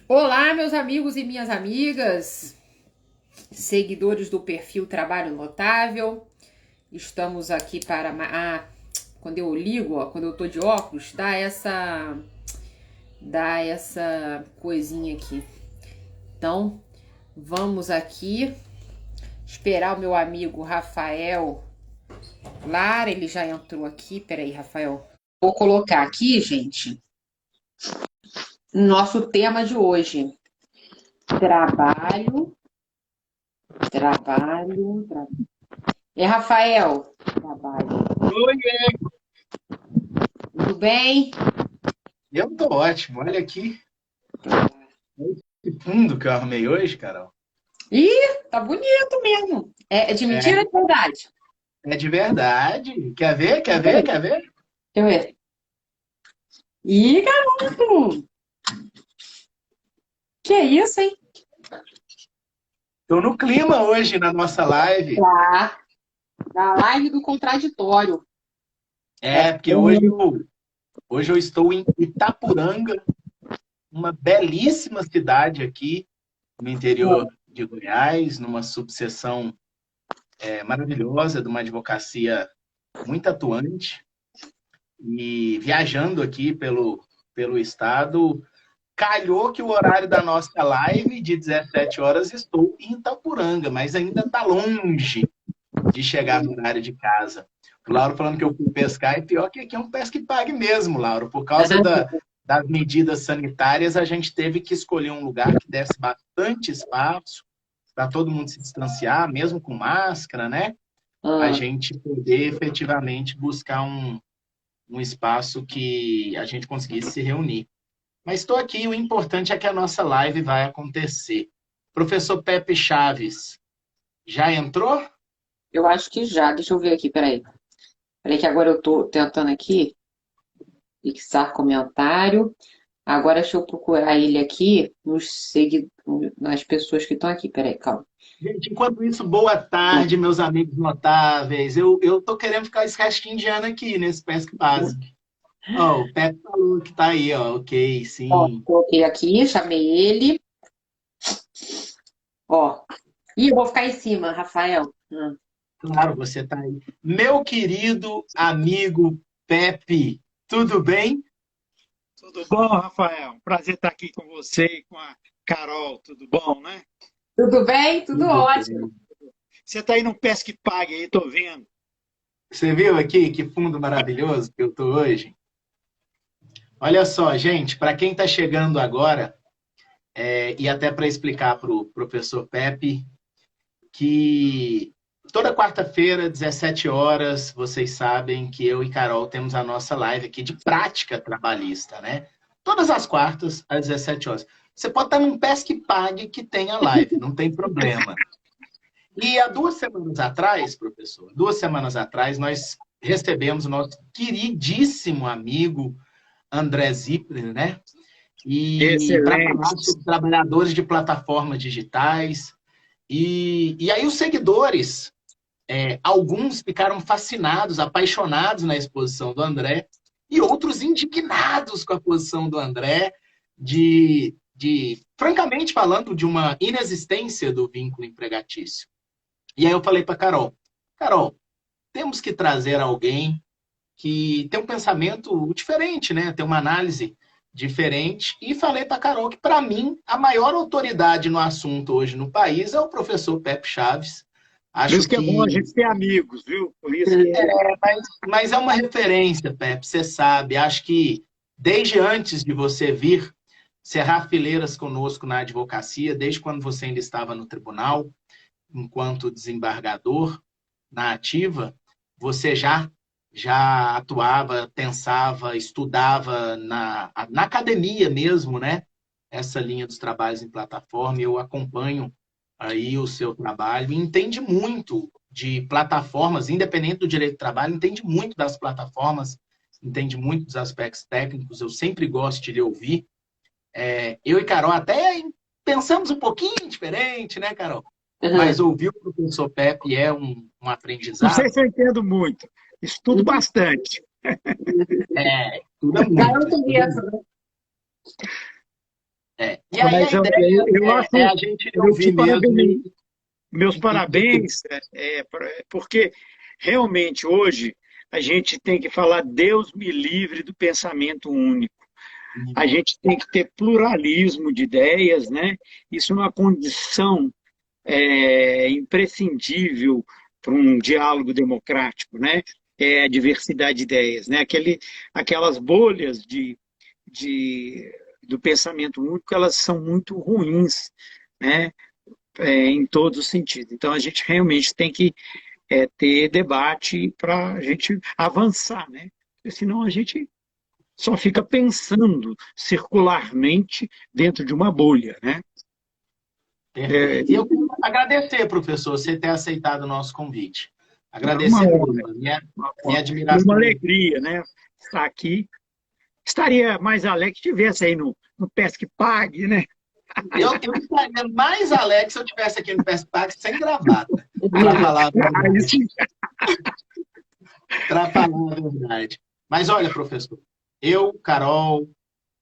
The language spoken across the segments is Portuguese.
Olá, meus amigos e minhas amigas, seguidores do perfil Trabalho Notável. Estamos aqui para. Quando eu ligo, ó, quando eu tô de óculos, dá essa coisinha aqui. Então, vamos aqui esperar o meu amigo Rafael Lara. Ele já entrou aqui. Peraí, Rafael. Vou colocar aqui, gente, nosso tema de hoje: trabalho, trabalho. É, Rafael, trabalho. Oi, Tudo bem? eu tô ótimo. Olha aqui que fundo que eu arrumei hoje, Carol. Ih, tá bonito mesmo. É de mentira É, ou de verdade? é de verdade. Quer ver? Quer Deixa eu ver? ver. Quer ver? Deixa eu ver. Ih, garoto! Que isso, hein? Tô no clima hoje na nossa live. Tá. Da live do contraditório. É. Porque hoje eu estou em Itapuranga, uma belíssima cidade aqui no interior de Goiás, numa subseção maravilhosa de uma advocacia muito atuante. E viajando aqui pelo estado, calhou que o horário da nossa live, de 17 horas, estou em Itapuranga, mas ainda está longe de chegar no horário de casa. O Lauro falando que eu fui pescar, e pior que aqui é um pesca e pague mesmo, Lauro. Por causa das medidas sanitárias, a gente teve que escolher um lugar que desse bastante espaço para todo mundo se distanciar, mesmo com máscara, né? A Ah, gente poder efetivamente buscar um espaço que a gente conseguisse se reunir. Mas estou aqui, o importante é que a nossa live vai acontecer. Professor Pepe Chaves, já entrou? eu acho que já. Deixa eu ver aqui, peraí. Peraí que agora eu tô tentando aqui fixar comentário. Agora deixa eu procurar ele aqui nas pessoas que estão aqui. Peraí, calma. Gente, enquanto isso, boa tarde, meus amigos notáveis. Eu tô querendo ficar esse restinho de ano aqui nesse Pesca Básico. Ó, o Pepe falou que tá aí, ó. Ok, Ó, sim. coloquei aqui, chamei ele. Ó. Ih, eu vou ficar em cima, Rafael. Claro, você tá aí. Meu querido amigo Pepe, tudo bem? Tudo bom, Rafael? Prazer estar aqui com você e com a Carol. Tudo bom, né? Tudo bem? Tudo Tudo ótimo. bem. Você está aí no Pesque Pague aí, tô vendo. Você viu aqui que fundo maravilhoso que eu tô hoje? Olha só, gente, para quem está chegando agora, e até para explicar para o professor Pepe, que toda quarta-feira, 17 horas, vocês sabem que eu e Carol temos a nossa live aqui de prática trabalhista, né? Todas as quartas, às 17 horas. Você pode estar num Pesque Pague que tem a live, não tem problema. E há 2 semanas atrás, professor, 2 semanas atrás, nós recebemos o nosso queridíssimo amigo André Zipler, né? E para Excelente. falar sobre trabalhadores de plataformas digitais. E aí os seguidores, alguns ficaram fascinados, apaixonados na exposição do André, e outros indignados com a posição do André, francamente falando, de uma inexistência do vínculo empregatício. E aí eu falei para Carol, temos que trazer alguém que tem um pensamento diferente, né? Tem uma análise diferente. E falei para a Carol que, para mim, a maior autoridade no assunto hoje no país é o professor Pepe Chaves. Por Acho isso que é bom a que. gente ter amigos, viu? Por isso que Mas é uma referência, Pepe, você sabe. Acho que desde antes de você vir cerrar fileiras conosco na advocacia, desde quando você ainda estava no tribunal, enquanto desembargador, na ativa, você já atuava, pensava, estudava na academia mesmo, né? Essa linha dos trabalhos em plataforma, eu acompanho aí o seu trabalho e entende muito de plataformas, independente do direito do trabalho, entende muito das plataformas, entende muito dos aspectos técnicos, eu sempre gosto de lhe ouvir. Eu e Carol até pensamos um pouquinho diferente, né, Carol? Mas Uhum. ouvir o professor Pepe é um não sei aprendizado. se eu entendo muito. Estudo bastante. Estuda muito, Garoto estuda mesmo, muito. né? E aí a Mas ideia eu acho, é a gente eu te ouvir mesmo. parabenizo. Meus parabéns, porque realmente hoje a gente tem que falar Deus me livre do pensamento único. A gente tem que ter pluralismo de ideias, né? Isso é uma condição imprescindível para um diálogo democrático, né? É a diversidade de ideias, né? Aquelas bolhas do pensamento único, elas são muito ruins, né? Em todos os sentidos. Então, a gente realmente tem que ter debate para a gente avançar, né? Porque senão a gente só fica pensando circularmente dentro de uma bolha, né? Perfeito. E eu quero agradecer, professor, você ter aceitado o nosso convite. É uma Agradecer honra, mesmo. Minha uma admiração. alegria, né? Estar aqui. Estaria mais alegre que estivesse aí no Pesque Pague, né? Eu estaria mais alegre se eu estivesse aqui no Pespac sem gravata, para falar a Aí verdade. sim. Para falar a verdade. Mas olha, professor, eu, Carol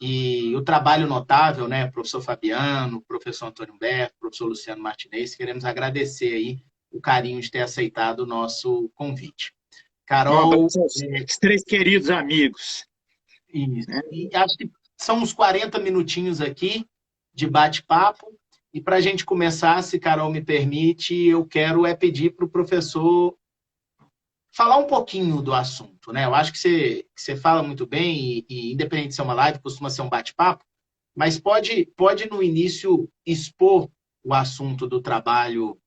e o trabalho notável, né, professor Fabiano, professor Antônio Humberto, professor Luciano Martinez, queremos agradecer aí o carinho de ter aceitado o nosso convite. Um Carol, abraço aos 3 queridos amigos. e acho que são uns 40 minutinhos aqui de bate-papo. E para a gente começar, se Carol me permite, eu quero pedir para o professor falar um pouquinho do assunto, né? Eu acho que você fala muito bem e independente de ser uma live, costuma ser um bate-papo, mas pode no início expor o assunto do trabalho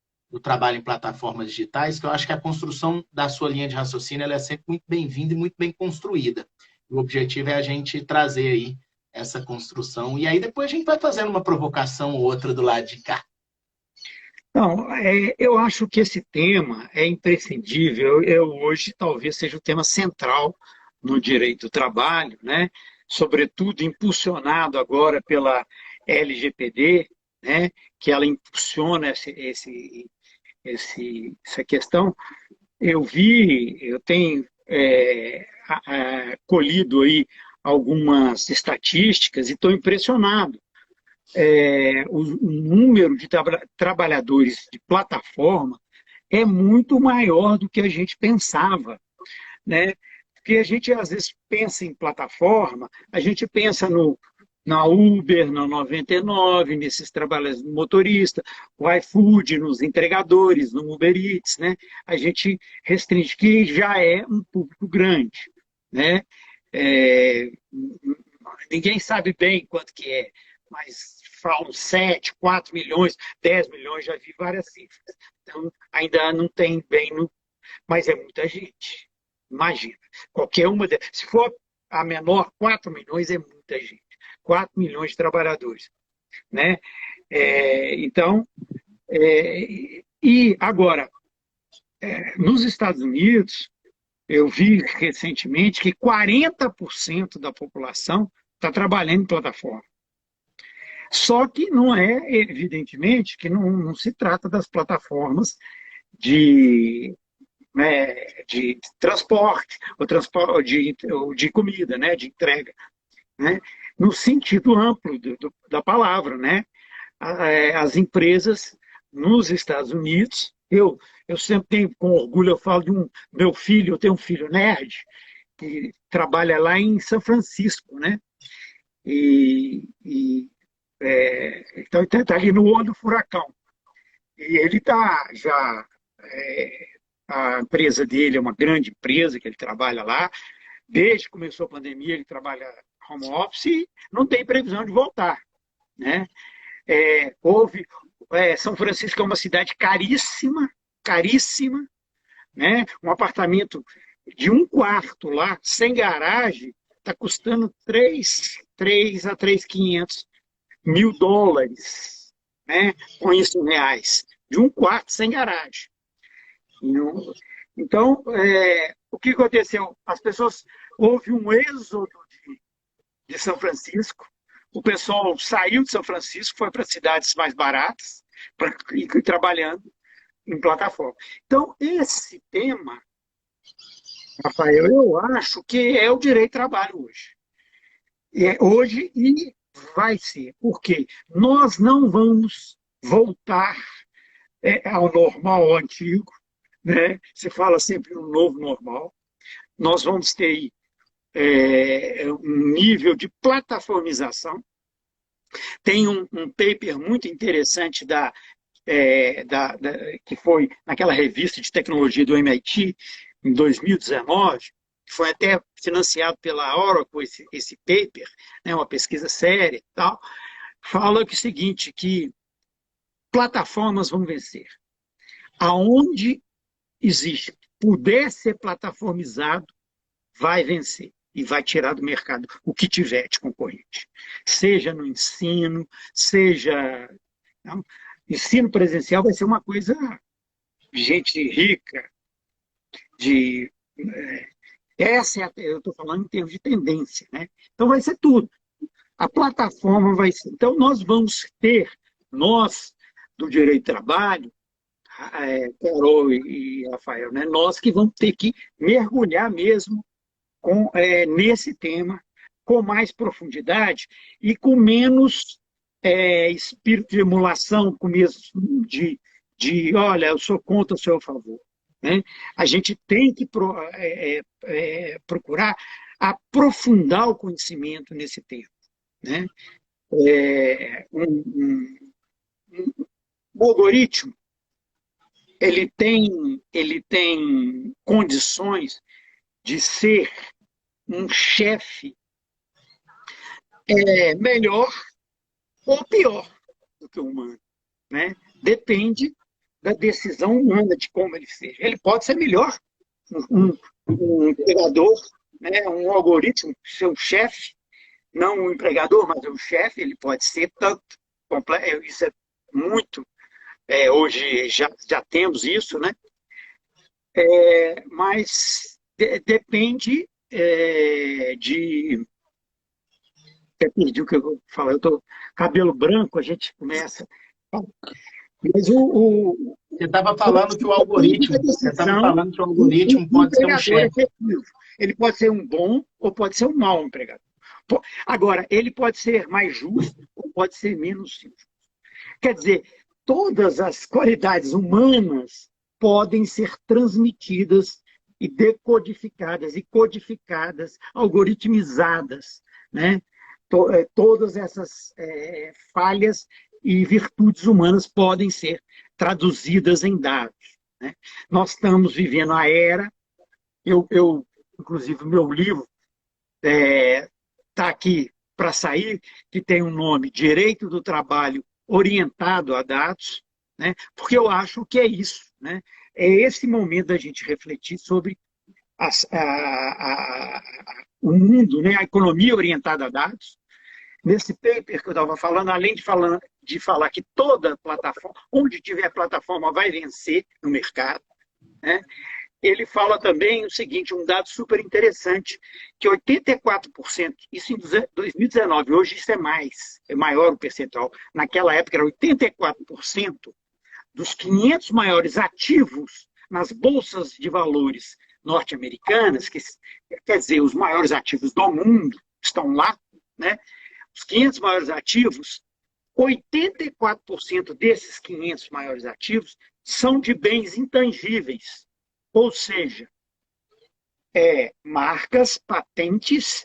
em plataformas digitais, que eu acho que a construção da sua linha de raciocínio ela é sempre muito bem-vinda e muito bem construída. O objetivo é a gente trazer aí essa construção e aí depois a gente vai fazendo uma provocação ou outra do lado de cá. Não, eu acho que esse tema é imprescindível. Hoje talvez seja o tema central no direito do trabalho, né? Sobretudo impulsionado agora pela LGPD, né? Que ela impulsiona essa questão. Eu tenho colhido aí algumas estatísticas e estou impressionado. O número de trabalhadores de plataforma é muito maior do que a gente pensava, né? Porque a gente às vezes pensa em plataforma, a gente pensa na Uber, na 99, nesses trabalhos do motorista, o iFood, nos entregadores, no Uber Eats, né? A gente restringe, que já é um público grande, né? É, ninguém sabe bem quanto que é, mas falam 7, 4 milhões, 10 milhões, já vi várias cifras. Então, ainda não tem bem, mas é muita gente. Imagina, qualquer uma, se for a menor, 4 milhões é muita gente. 4 milhões de trabalhadores, né? Então, e agora, nos Estados Unidos, eu vi recentemente que 40% da população está trabalhando em plataforma. Só que não é, evidentemente, que não se trata das plataformas de transporte, ou de comida, né, de entrega, né, no sentido amplo da palavra, né? As empresas nos Estados Unidos, eu sempre tenho, com orgulho, eu falo de meu filho, eu tenho um filho nerd, que trabalha lá em São Francisco, né? Então ele está ali no olho do furacão. E ele está já. A empresa dele é uma grande empresa que ele trabalha lá. Desde que começou a pandemia, ele trabalha home office e não tem previsão de voltar, né? São Francisco é uma cidade caríssima, caríssima, né? Um apartamento de 1 quarto lá, sem garagem, está custando 3 a 3.500 mil dólares, né? Com isso em reais, de 1 quarto sem garagem. Então, o que aconteceu? As pessoas, houve um êxodo de São Francisco, o pessoal saiu de São Francisco, foi para cidades mais baratas, para ir trabalhando em plataforma. Então, esse tema, Rafael, eu acho que é o direito do trabalho hoje. Hoje, e vai ser, porque nós não vamos voltar ao normal ao antigo, né? Se fala sempre no novo normal. Nós vamos ter um nível de plataformização. Tem um paper muito interessante que foi naquela revista de tecnologia do MIT, em 2019, que foi até financiado pela Oracle, esse paper, né, uma pesquisa séria e tal, fala que é o seguinte, que plataformas vão vencer. Aonde existe, puder ser plataformizado, vai vencer e vai tirar do mercado o que tiver de concorrente. Seja no ensino, seja... Não, ensino presencial vai ser uma coisa de gente rica, de... eu estou falando em termos de tendência, né? Então vai ser tudo. A plataforma vai ser... Então nós vamos ter, nós do direito do trabalho, Carol e Rafael, né? Nós que vamos ter que mergulhar mesmo nesse tema com mais profundidade e com menos espírito de emulação, com mesmo olha, eu sou contra o seu favor. Né? A gente tem que procurar aprofundar o conhecimento nesse tema. Né? O algoritmo ele tem condições de ser um chefe melhor ou pior do que o humano. Né? Depende da decisão humana, de como ele seja. Ele pode ser melhor, um empregador, né? Um algoritmo, ser um chefe, não um empregador, mas um chefe, ele pode ser tanto. Isso é muito... hoje já temos isso, né? Mas depende de... Eu perdi o que eu vou falar. Eu estou cabelo branco, a gente começa... Mas Você estava falando que o algoritmo pode ser um chefe. Efetivo. Ele pode ser um bom ou pode ser um mau empregador. Agora, ele pode ser mais justo ou pode ser menos justo. Quer dizer, todas as qualidades humanas podem ser transmitidas e decodificadas e codificadas, algoritmizadas, né? Todas essas falhas e virtudes humanas podem ser traduzidas em dados. Né? Nós estamos vivendo a era, inclusive, o meu livro está aqui para sair, que tem um nome, Direito do Trabalho Orientado a Dados, né? Porque eu acho que é isso. Né? É esse momento da gente refletir sobre o mundo, né? A economia orientada a dados. Nesse paper que eu estava falando, além de falar que toda plataforma, onde tiver plataforma, vai vencer no mercado, né? Ele fala também o seguinte, um dado super interessante, que 84%, isso em 2019, hoje isso é maior o percentual, naquela época era 84% dos 500 maiores ativos nas bolsas de valores norte-americanas, que quer dizer, os maiores ativos do mundo estão lá, né? Os 500 maiores ativos, 84% desses 500 maiores ativos são de bens intangíveis, ou seja, marcas, patentes,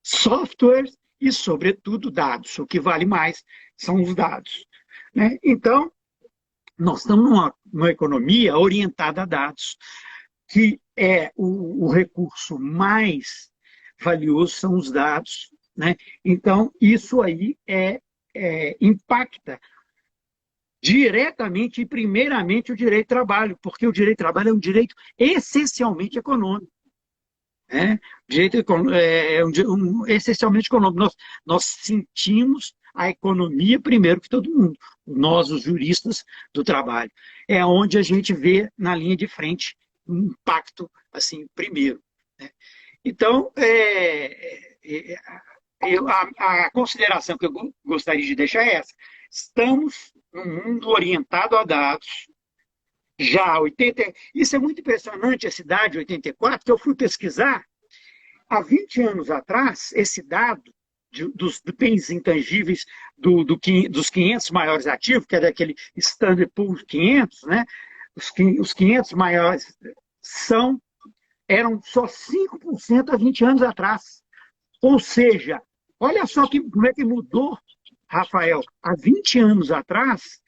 softwares e, sobretudo, dados. O que vale mais são os dados. Né? Então, nós estamos numa economia orientada a dados, que o recurso mais valioso são os dados. Né? Então, isso aí impacta diretamente e primeiramente o direito do trabalho, porque o direito do trabalho é um direito essencialmente econômico. Né? Direito essencialmente econômico. Nós sentimos a economia primeiro que todo mundo, nós, os juristas do trabalho. É onde a gente vê na linha de frente um impacto assim, primeiro. Né? Então, a consideração que eu gostaria de deixar é essa. Estamos num mundo orientado a dados. Já 80... Isso é muito impressionante, esse dado de 84, que eu fui pesquisar. Há 20 anos atrás, esse dado dos bens intangíveis dos 500 maiores ativos, que é daquele Standard Poor's 500, né? Os 500 maiores eram só 5% há 20 anos atrás. Ou seja, olha só como é que mudou, Rafael. Há 20 anos atrás,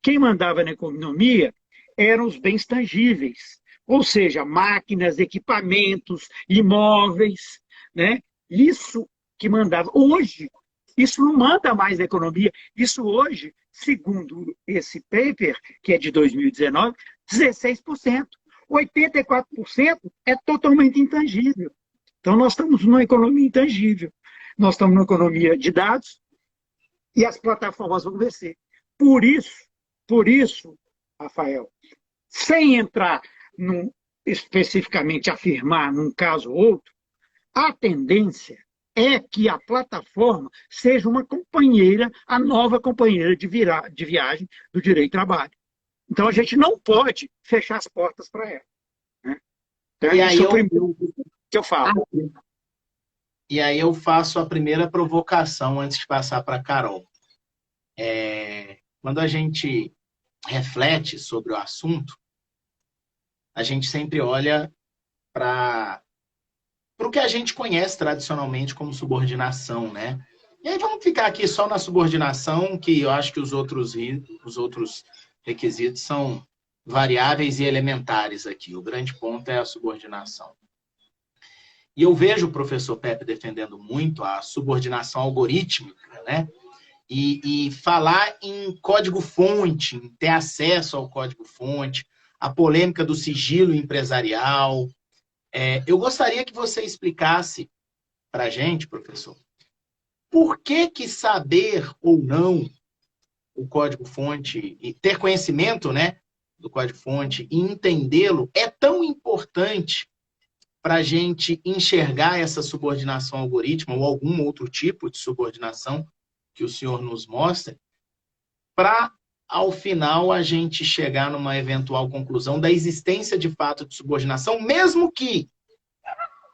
quem mandava na economia eram os bens tangíveis, ou seja, máquinas, equipamentos, imóveis, né? Isso que mandava. Hoje, isso não manda mais na economia. Isso hoje, segundo esse paper, que é de 2019, 16%. 84% é totalmente intangível. Então, nós estamos numa economia intangível. Nós estamos numa economia de dados e as plataformas vão vencer. Por isso, Rafael, sem entrar especificamente afirmar num caso ou outro, a tendência é que a plataforma seja uma companheira, a nova companheira de viagem do direito do trabalho. Então, a gente não pode fechar as portas para ela. Né? Então, E aí isso é o primeiro que eu falo. E aí eu faço a primeira provocação antes de passar para a Carol. Quando a gente reflete sobre o assunto, a gente sempre olha para o que a gente conhece tradicionalmente como subordinação, né? E aí vamos ficar aqui só na subordinação, que eu acho que os outros requisitos são variáveis e elementares aqui. O grande ponto é a subordinação. E eu vejo o professor Pepe defendendo muito a subordinação algorítmica, né? E falar em código-fonte, em ter acesso ao código-fonte, a polêmica do sigilo empresarial. Eu gostaria que você explicasse para a gente, professor, por que saber ou não o código-fonte, e ter conhecimento, né, do código-fonte e entendê-lo é tão importante para a gente enxergar essa subordinação algorítmica ou algum outro tipo de subordinação que o senhor nos mostra, para, ao final, a gente chegar numa eventual conclusão da existência de fato de subordinação, mesmo que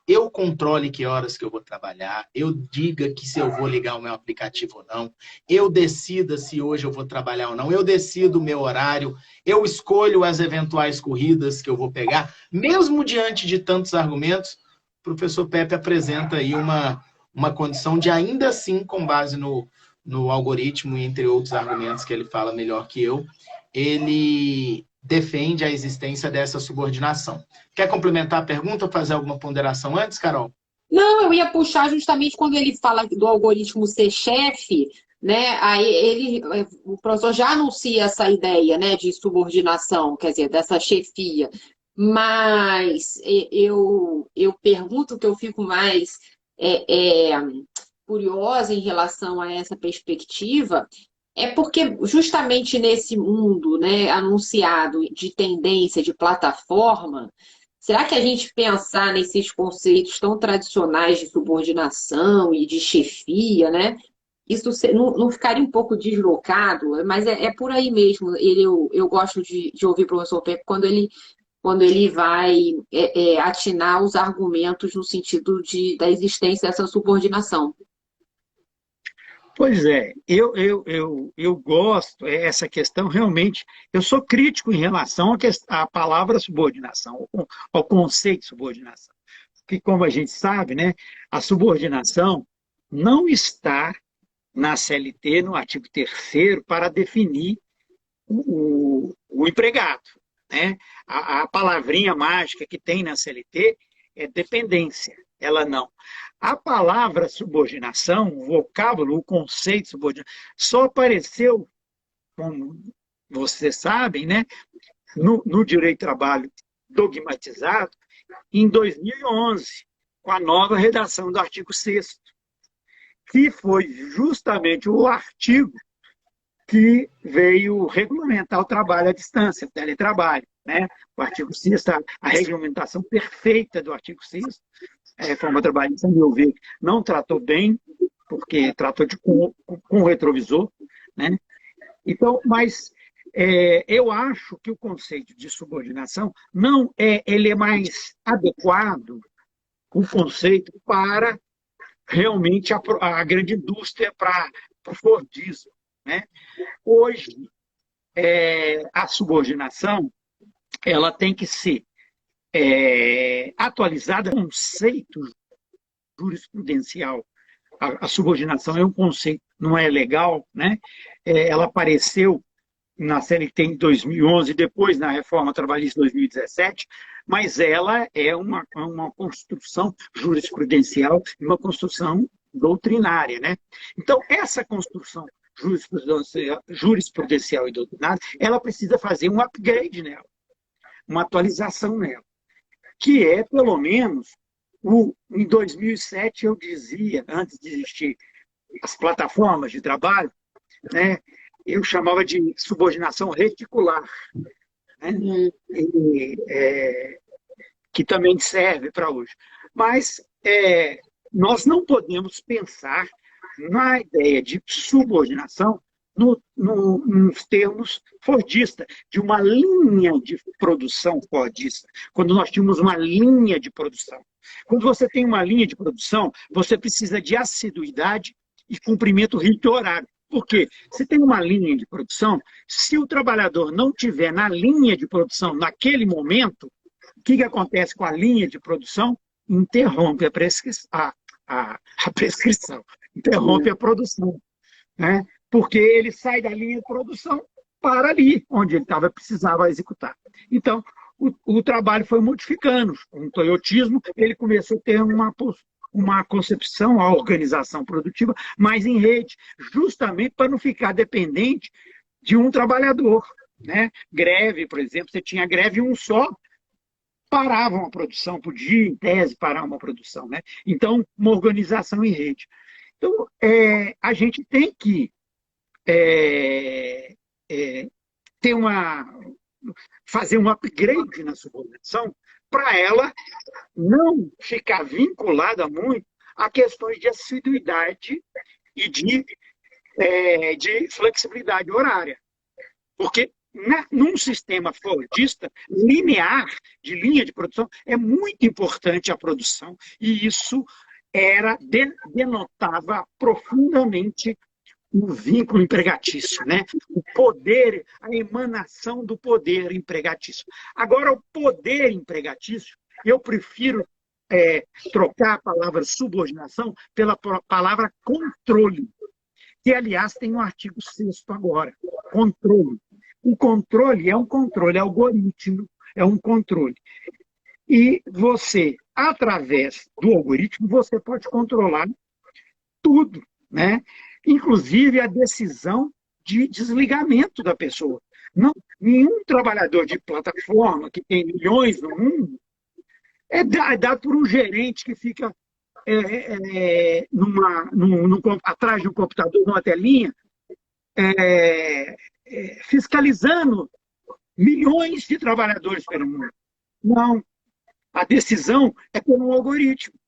eu controle que horas que eu vou trabalhar, eu diga que se eu vou ligar o meu aplicativo ou não, eu decida se hoje eu vou trabalhar ou não, eu decido o meu horário, eu escolho as eventuais corridas que eu vou pegar, mesmo diante de tantos argumentos, o professor Pepe apresenta aí uma condição de, ainda assim, com base no algoritmo e entre outros argumentos que ele fala melhor que eu, ele defende a existência dessa subordinação. Quer complementar a pergunta ou fazer alguma ponderação antes, Carol? Não, eu ia puxar justamente quando ele fala do algoritmo ser chefe, né? Aí o professor já anuncia essa ideia, né, de subordinação, quer dizer, dessa chefia. Mas eu pergunto que eu fico mais curiosa em relação a essa perspectiva, é porque justamente nesse mundo, né, anunciado de tendência de plataforma, será que a gente pensar nesses conceitos tão tradicionais de subordinação e de chefia, né? Isso não ficaria um pouco deslocado? Mas é por aí mesmo. Eu gosto de ouvir o professor Pepe quando ele vai atinar os argumentos no sentido da existência dessa subordinação. Pois é, eu gosto, essa questão realmente, eu sou crítico em relação à palavra subordinação, ao conceito de subordinação. Porque, como a gente sabe, né, a subordinação não está na CLT, no artigo 3º, para definir o empregado. Né? A palavrinha mágica que tem na CLT é dependência, ela não. A palavra subordinação, o vocábulo, o conceito de subordinação, só apareceu, como vocês sabem, né, no direito do trabalho dogmatizado, em 2011, com a nova redação do artigo 6º, que foi justamente o artigo que veio regulamentar o trabalho à distância, o teletrabalho. Né? O artigo 6º, a regulamentação perfeita do artigo 6º, a reforma trabalhista, a meu ver, não tratou bem, porque tratou com retrovisor. Né? Então, mas eu acho que o conceito de subordinação ele é mais adequado, o conceito, para realmente a grande indústria para o Fordismo, né? Hoje, a subordinação ela tem que ser atualizada com conceito jurisprudencial. A subordinação é um conceito, não é legal, né? Ela apareceu na CLT em 2011, depois na reforma trabalhista em 2017, mas ela é uma construção jurisprudencial, uma construção doutrinária, né? Então, essa construção jurisprudencial e doutrinária, ela precisa fazer um upgrade nela, uma atualização nela, que é, pelo menos, em 2007 eu dizia, antes de existir as plataformas de trabalho, né, eu chamava de subordinação reticular, né, que também serve para hoje. Mas nós não podemos pensar na ideia de subordinação nos termos fordista, de uma linha de produção fordista, quando nós tínhamos uma linha de produção. Quando você tem uma linha de produção, você precisa de assiduidade e cumprimento rígido horário. Por quê? Se tem uma linha de produção, se o trabalhador não estiver na linha de produção naquele momento, o que acontece com a linha de produção? Interrompe a prescrição, interrompe a produção, né? Porque ele sai da linha de produção para ali, onde ele precisava executar. Então, o trabalho foi modificando. O toyotismo ele começou a ter uma concepção, a organização produtiva mais em rede, justamente para não ficar dependente de um trabalhador, né? Greve, por exemplo, você tinha greve um só, parava uma produção, podia, em tese, parar uma produção, né? Então, uma organização em rede. Então, a gente tem que fazer um upgrade na subordinação para ela não ficar vinculada muito a questões de assiduidade e de flexibilidade horária. Porque num sistema fordista linear, de linha de produção, é muito importante a produção, e isso denotava profundamente o vínculo empregatício, né? O poder, a emanação do poder empregatício. Agora, o poder empregatício, eu prefiro trocar a palavra subordinação pela palavra controle, que, aliás, tem um artigo 6º agora, controle. O controle é um controle algoritmo, é um controle. E você, através do algoritmo, você pode controlar tudo, né? Inclusive a decisão de desligamento da pessoa. Nenhum trabalhador de plataforma, que tem milhões no mundo, é dado por um gerente que fica atrás de um computador, numa telinha, fiscalizando milhões de trabalhadores pelo mundo. Não. A decisão é por um algoritmo.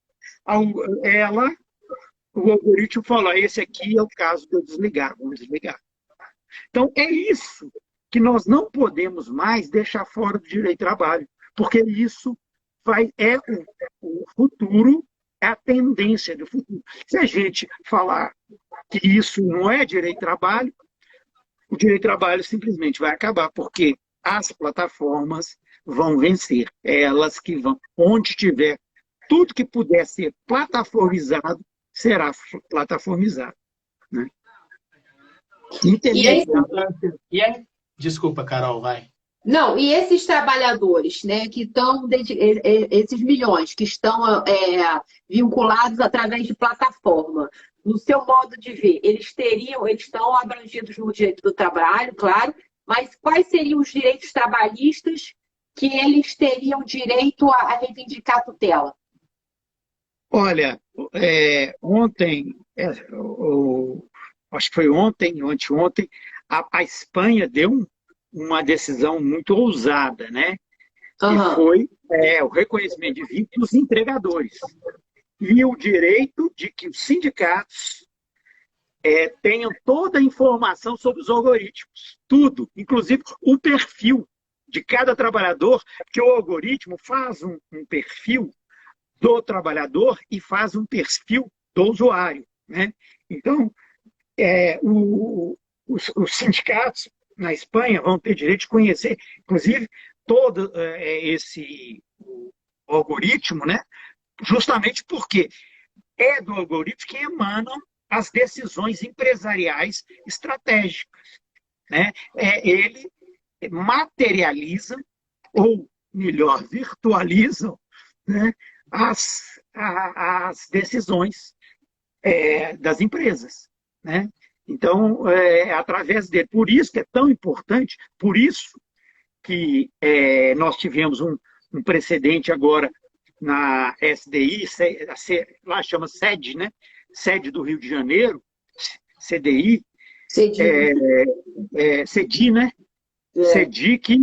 O algoritmo fala, esse aqui é o caso de eu desligar, vamos desligar. Então, é isso que nós não podemos mais deixar fora do direito de trabalho, porque isso é o futuro, é a tendência do futuro. Se a gente falar que isso não é direito de trabalho, o direito de trabalho simplesmente vai acabar, porque as plataformas vão vencer. Elas que vão, onde tiver tudo que puder ser plataformizado, será plataformizado. Né? Desculpa, Carol, vai. Não, e esses trabalhadores, né, que estão, esses milhões que estão vinculados através de plataforma, no seu modo de ver, eles estão abrangidos no direito do trabalho, claro, mas quais seriam os direitos trabalhistas que eles teriam direito a reivindicar a tutela? Olha, ontem, acho que foi ontem, ou anteontem, a Espanha deu uma decisão muito ousada, né? Que foi o reconhecimento de vínculos empregadores. E o direito de que os sindicatos tenham toda a informação sobre os algoritmos. Tudo, inclusive o perfil de cada trabalhador, que o algoritmo faz um perfil do trabalhador e faz um perfil do usuário, né? Então, os sindicatos na Espanha vão ter direito de conhecer, inclusive, todo esse algoritmo, né? Justamente porque é do algoritmo que emanam as decisões empresariais estratégicas, né? Ele materializa, ou melhor, virtualiza, né, as decisões das empresas, né? Então, através dele. Por isso que é tão importante, por isso que nós tivemos um precedente agora na SDI, lá chama sede, né? Sede do Rio de Janeiro, CDI, CEDI, né? CEDI, que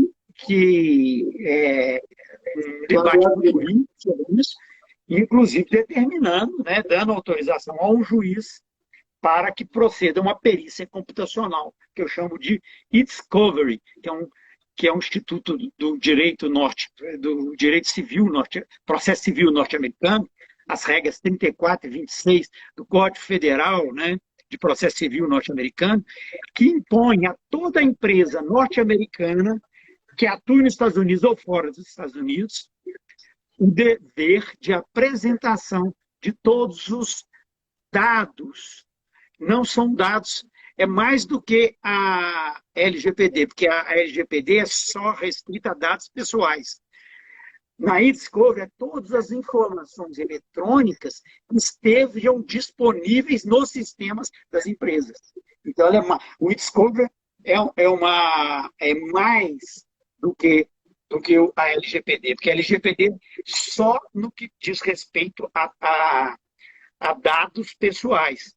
um debate muito rico sobre isso, inclusive determinando, né, dando autorização ao juiz para que proceda uma perícia computacional, que eu chamo de e-discovery, que é um instituto do direito civil processo civil norte-americano, as regras 34 e 26 do Código Federal, né, de processo civil norte-americano, que impõe a toda empresa norte-americana que atue nos Estados Unidos ou fora dos Estados Unidos o dever de apresentação de todos os dados. Não são dados, é mais do que a LGPD, porque a LGPD é só restrita a dados pessoais. Na e-discovery, todas as informações eletrônicas estejam disponíveis nos sistemas das empresas. Então, o e-discovery é mais do que a LGPD, porque a LGPD só no que diz respeito a dados pessoais.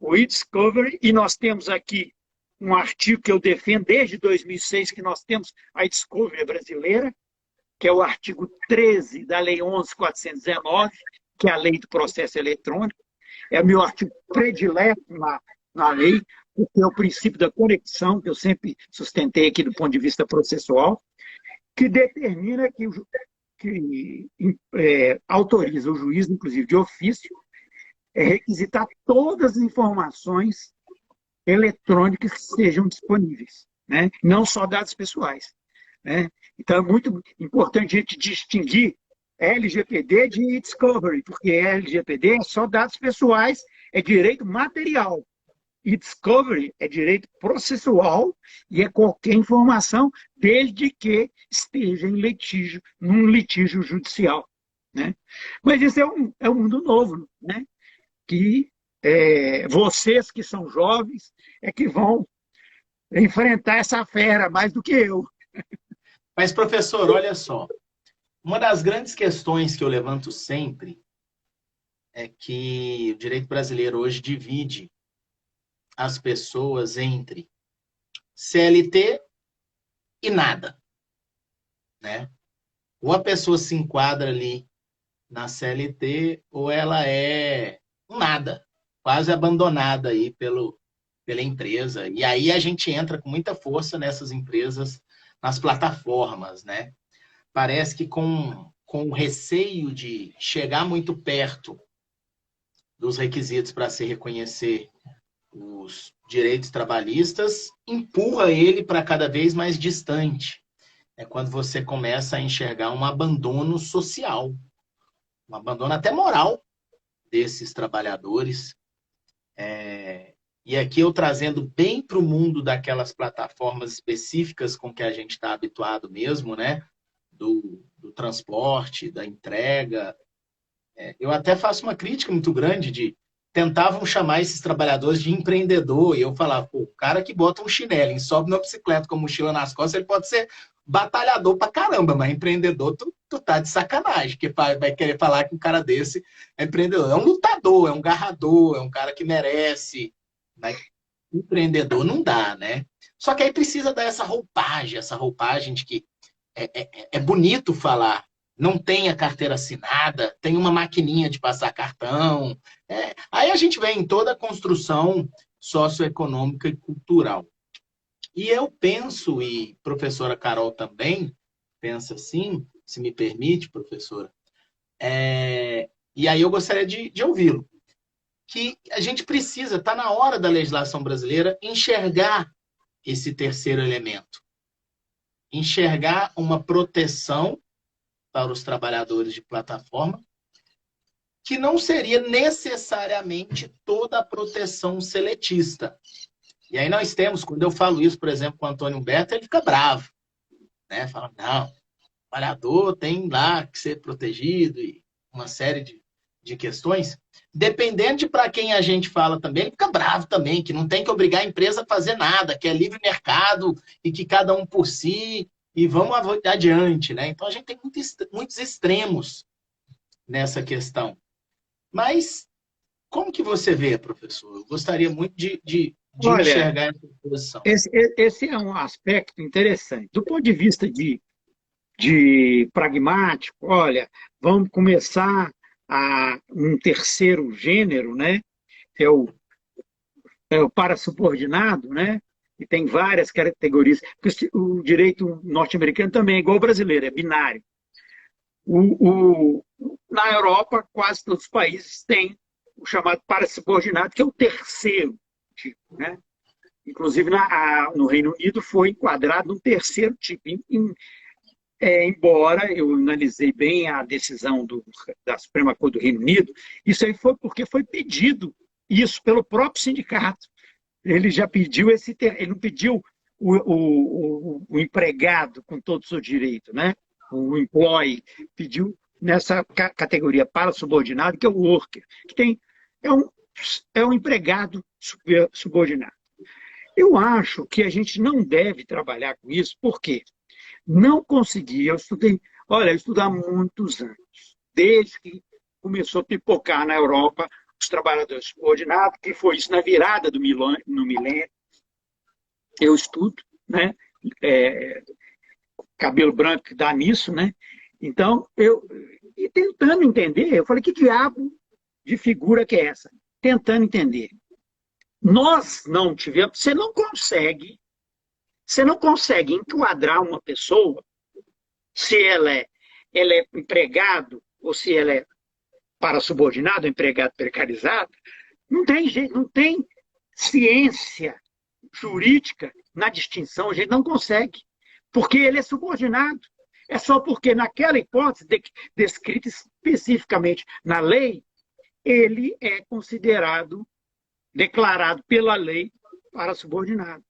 O e-discovery, e nós temos aqui um artigo que eu defendo desde 2006, que nós temos a e-discovery brasileira, que é o artigo 13 da Lei 11.419, que é a Lei do Processo Eletrônico. É o meu artigo predileto na lei, porque é o princípio da conexão, que eu sempre sustentei aqui do ponto de vista processual, que determina que autoriza o juiz, inclusive de ofício, requisitar todas as informações eletrônicas que sejam disponíveis, né? Não só dados pessoais, né? Então, é muito importante a gente distinguir LGPD de e-discovery, porque LGPD é só dados pessoais, é direito material. E-discovery é direito processual e é qualquer informação, desde que esteja em litígio, num litígio judicial, né? Mas isso é um mundo novo, né? Que vocês que são jovens é que vão enfrentar essa fera mais do que eu. Mas, professor, olha só. Uma das grandes questões que eu levanto sempre é que o direito brasileiro hoje divide as pessoas entre CLT e nada, né? Ou a pessoa se enquadra ali na CLT, ou ela é um nada, quase abandonada aí pela empresa. E aí a gente entra com muita força nessas empresas, nas plataformas, né? Parece que com o receio de chegar muito perto dos requisitos para se reconhecer os direitos trabalhistas, empurra ele para cada vez mais distante. É quando você começa a enxergar um abandono social, um abandono até moral desses trabalhadores. E aqui eu trazendo bem para o mundo daquelas plataformas específicas com que a gente está habituado mesmo, né? Do transporte, da entrega. Eu até faço uma crítica muito grande de tentavam chamar esses trabalhadores de empreendedor, e eu falava, pô, o cara que bota um chinelo e sobe numa bicicleta com mochila nas costas, ele pode ser batalhador pra caramba, mas empreendedor, tu tá de sacanagem, que vai querer falar que um cara desse é empreendedor. É um lutador, é um garrador, é um cara que merece, mas empreendedor não dá, né? Só que aí precisa dar essa roupagem de que é bonito falar, não tem a carteira assinada, tem uma maquininha de passar cartão. Aí a gente vem em toda a construção socioeconômica e cultural. E eu penso, e professora Carol também pensa assim, se me permite, professora, e aí eu gostaria de ouvi-lo. que a gente precisa, está na hora da legislação brasileira enxergar esse terceiro elemento. Enxergar uma proteção para os trabalhadores de plataforma, que não seria necessariamente toda a proteção seletista. E aí nós temos, quando eu falo isso, por exemplo, com o Antônio Humberto, ele fica bravo, né? Fala, não, o trabalhador tem lá que ser protegido e uma série de questões. Dependendo de para quem a gente fala também, ele fica bravo também, que não tem que obrigar a empresa a fazer nada, que é livre mercado e que cada um por si e vamos adiante, né? Então a gente tem muitos extremos nessa questão. Mas como que você vê, professor? Eu gostaria muito de Olha, enxergar essa posição. esse é um aspecto interessante. Do ponto de vista de pragmático, olha, vamos começar um terceiro gênero, né? É o parassubordinado, né? E tem várias categorias. Porque o direito norte-americano também é igual ao brasileiro, é binário. Na Europa, quase todos os países têm o chamado parassubordinado, que é o terceiro tipo, né? Inclusive, no Reino Unido foi enquadrado um terceiro tipo. Embora eu analisei bem a decisão da Suprema Corte do Reino Unido, isso aí foi porque foi pedido isso pelo próprio sindicato. Ele já pediu ele não pediu o empregado com todo o seu direito, né? O employee pediu nessa categoria para subordinado, que é o worker, que é um empregado subordinado. Eu acho que a gente não deve trabalhar com isso, porque não consegui, eu estudo há muitos anos, desde que começou a pipocar na Europa os trabalhadores subordinados, que foi isso na virada no milênio. Eu estudo, né? Cabelo branco dá nisso, né? Então, e tentando entender, eu falei, que diabo de figura que é essa? Tentando entender. Nós não tivemos, você não consegue enquadrar uma pessoa se ela é empregado ou se ela é parassubordinado, empregado precarizado. Não tem jeito, não tem ciência jurídica na distinção, a gente não consegue, porque ele é subordinado. É só porque naquela hipótese descrita especificamente na lei, ele é considerado, declarado pela lei para subordinado.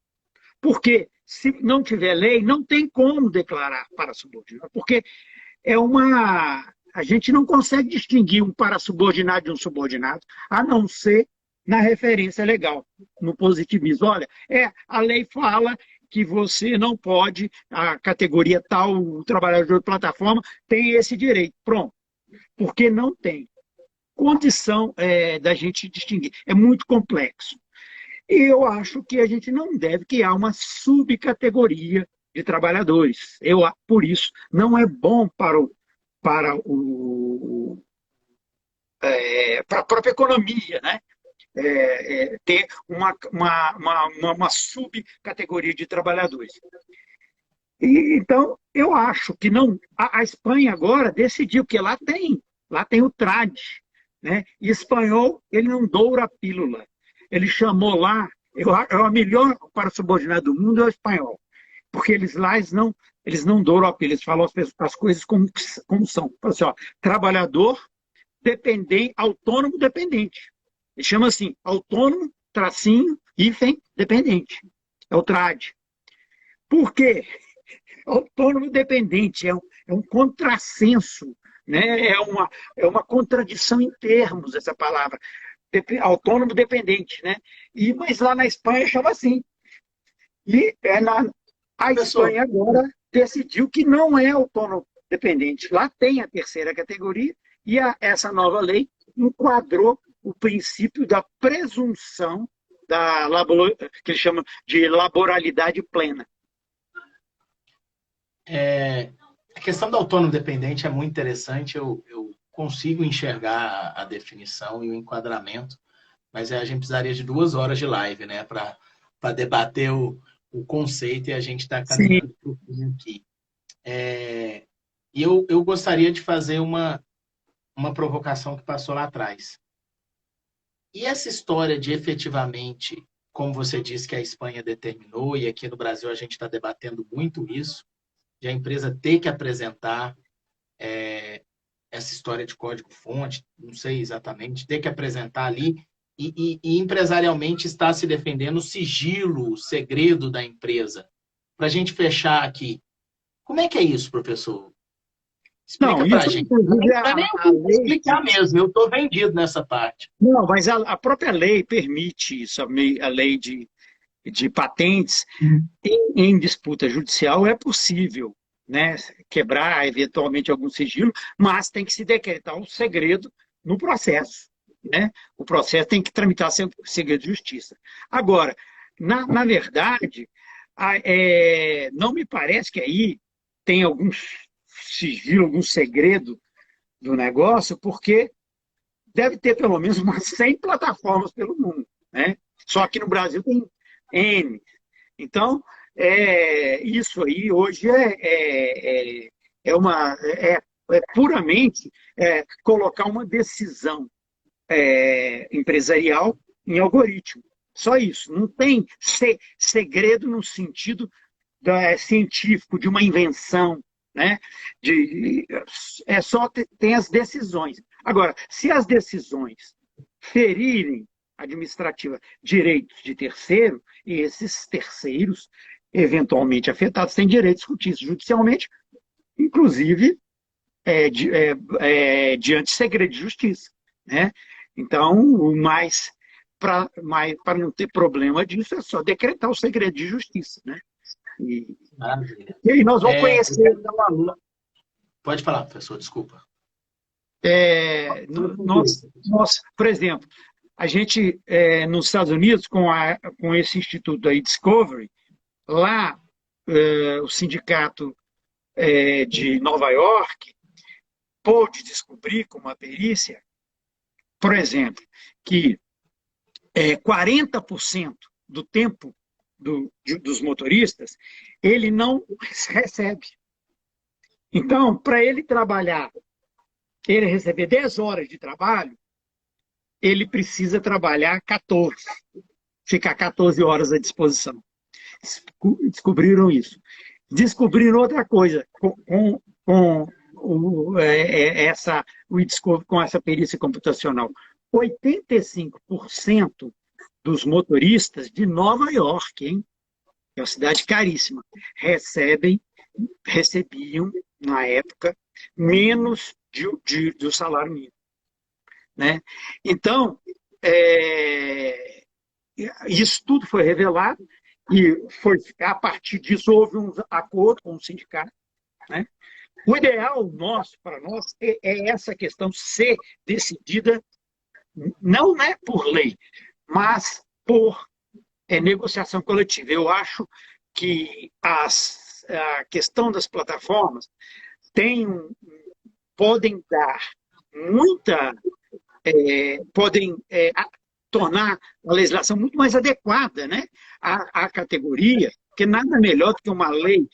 Porque se não tiver lei, não tem como declarar para subordinado, porque a gente não consegue distinguir um parasubordinado de um subordinado, a não ser na referência legal, no positivismo. Olha, a lei fala que você não pode, a categoria tal, o trabalhador de plataforma, tem esse direito. Pronto. Porque não tem condição da gente distinguir. É muito complexo. E eu acho que a gente não deve criar uma subcategoria de trabalhadores. Por isso, não é bom para a própria economia, né? Ter uma subcategoria de trabalhadores. Então, eu acho que não. A Espanha agora decidiu, porque lá tem o TRAD, né? E espanhol, ele não doura a pílula. Ele chamou lá, é o melhor para subordinado do mundo é o espanhol, porque eles não douram a pílula, eles falam as coisas como são. Falam assim, ó, trabalhador dependente, autônomo dependente. Ele chama assim, autônomo, tracinho, hífen, dependente. É o TRAD. Por quê? Autônomo dependente é um contrassenso, né? É uma contradição em termos essa palavra. Autônomo dependente, né? Mas lá na Espanha chama assim. E a Espanha agora decidiu que não é autônomo dependente. Lá tem a terceira categoria e essa nova lei enquadrou o princípio da presunção que eles chamam de laboralidade plena. A questão do autônomo dependente é muito interessante. Eu consigo enxergar a definição e o enquadramento, mas a gente precisaria de 2 horas de live, né, para debater o conceito, e a gente está caminhando para o fim aqui. E eu gostaria de fazer uma provocação que passou lá atrás. E essa história de efetivamente, como você disse que a Espanha determinou, e aqui no Brasil a gente está debatendo muito isso, de a empresa ter que apresentar essa história de código-fonte, não sei exatamente, ter que apresentar ali, e empresarialmente está se defendendo o sigilo, o segredo da empresa. Para a gente fechar aqui, como é que é isso, professor? Não, Explica para a isso gente. inclusive Não é nem a lei. explicar mesmo, eu estou vendido nessa parte. Não, mas a própria lei permite isso, a lei de patentes em disputa judicial é possível, né, quebrar eventualmente algum sigilo, mas tem que se decretar um segredo no processo, né? O processo tem que tramitar sem segredo de justiça. Agora, na verdade, não me parece que aí tem algum sigilo, algum segredo do negócio, porque deve ter pelo menos umas 100 plataformas pelo mundo, né? Só que no Brasil tem N. Então, isso aí hoje é puramente colocar uma decisão empresarial em algoritmo. Só isso. Não tem segredo no sentido científico, de uma invenção, né? Só tem as decisões. Agora, se as decisões ferirem administrativa direitos de terceiro, e esses terceiros, eventualmente afetados, têm direito de discutir isso judicialmente, inclusive diante de segredo de justiça, né? Então, para não ter problema disso, é só decretar o segredo de justiça, né? E aí nós vamos conhecer. Pode falar, professor, desculpa. Por exemplo, a gente, nos Estados Unidos, com esse instituto aí, Discovery, lá o sindicato de Nova York pôde descobrir com uma perícia, por exemplo, que 40% do tempo dos motoristas ele não recebe. Então, para ele trabalhar, ele receber 10 horas de trabalho, ele precisa trabalhar 14, ficar 14 horas à disposição. Descobriram isso. Descobriram outra coisa com essa perícia computacional. 85% dos motoristas de Nova York, hein, que é uma cidade caríssima, recebiam, na época, menos do salário mínimo, né? Então, isso tudo foi revelado e a partir disso houve um acordo com o sindicato, né? O ideal para nós, é essa questão ser decidida não é por lei, mas por negociação coletiva. Eu acho que a questão das plataformas podem dar podem tornar a legislação muito mais adequada, né, à categoria, porque nada melhor do que uma lei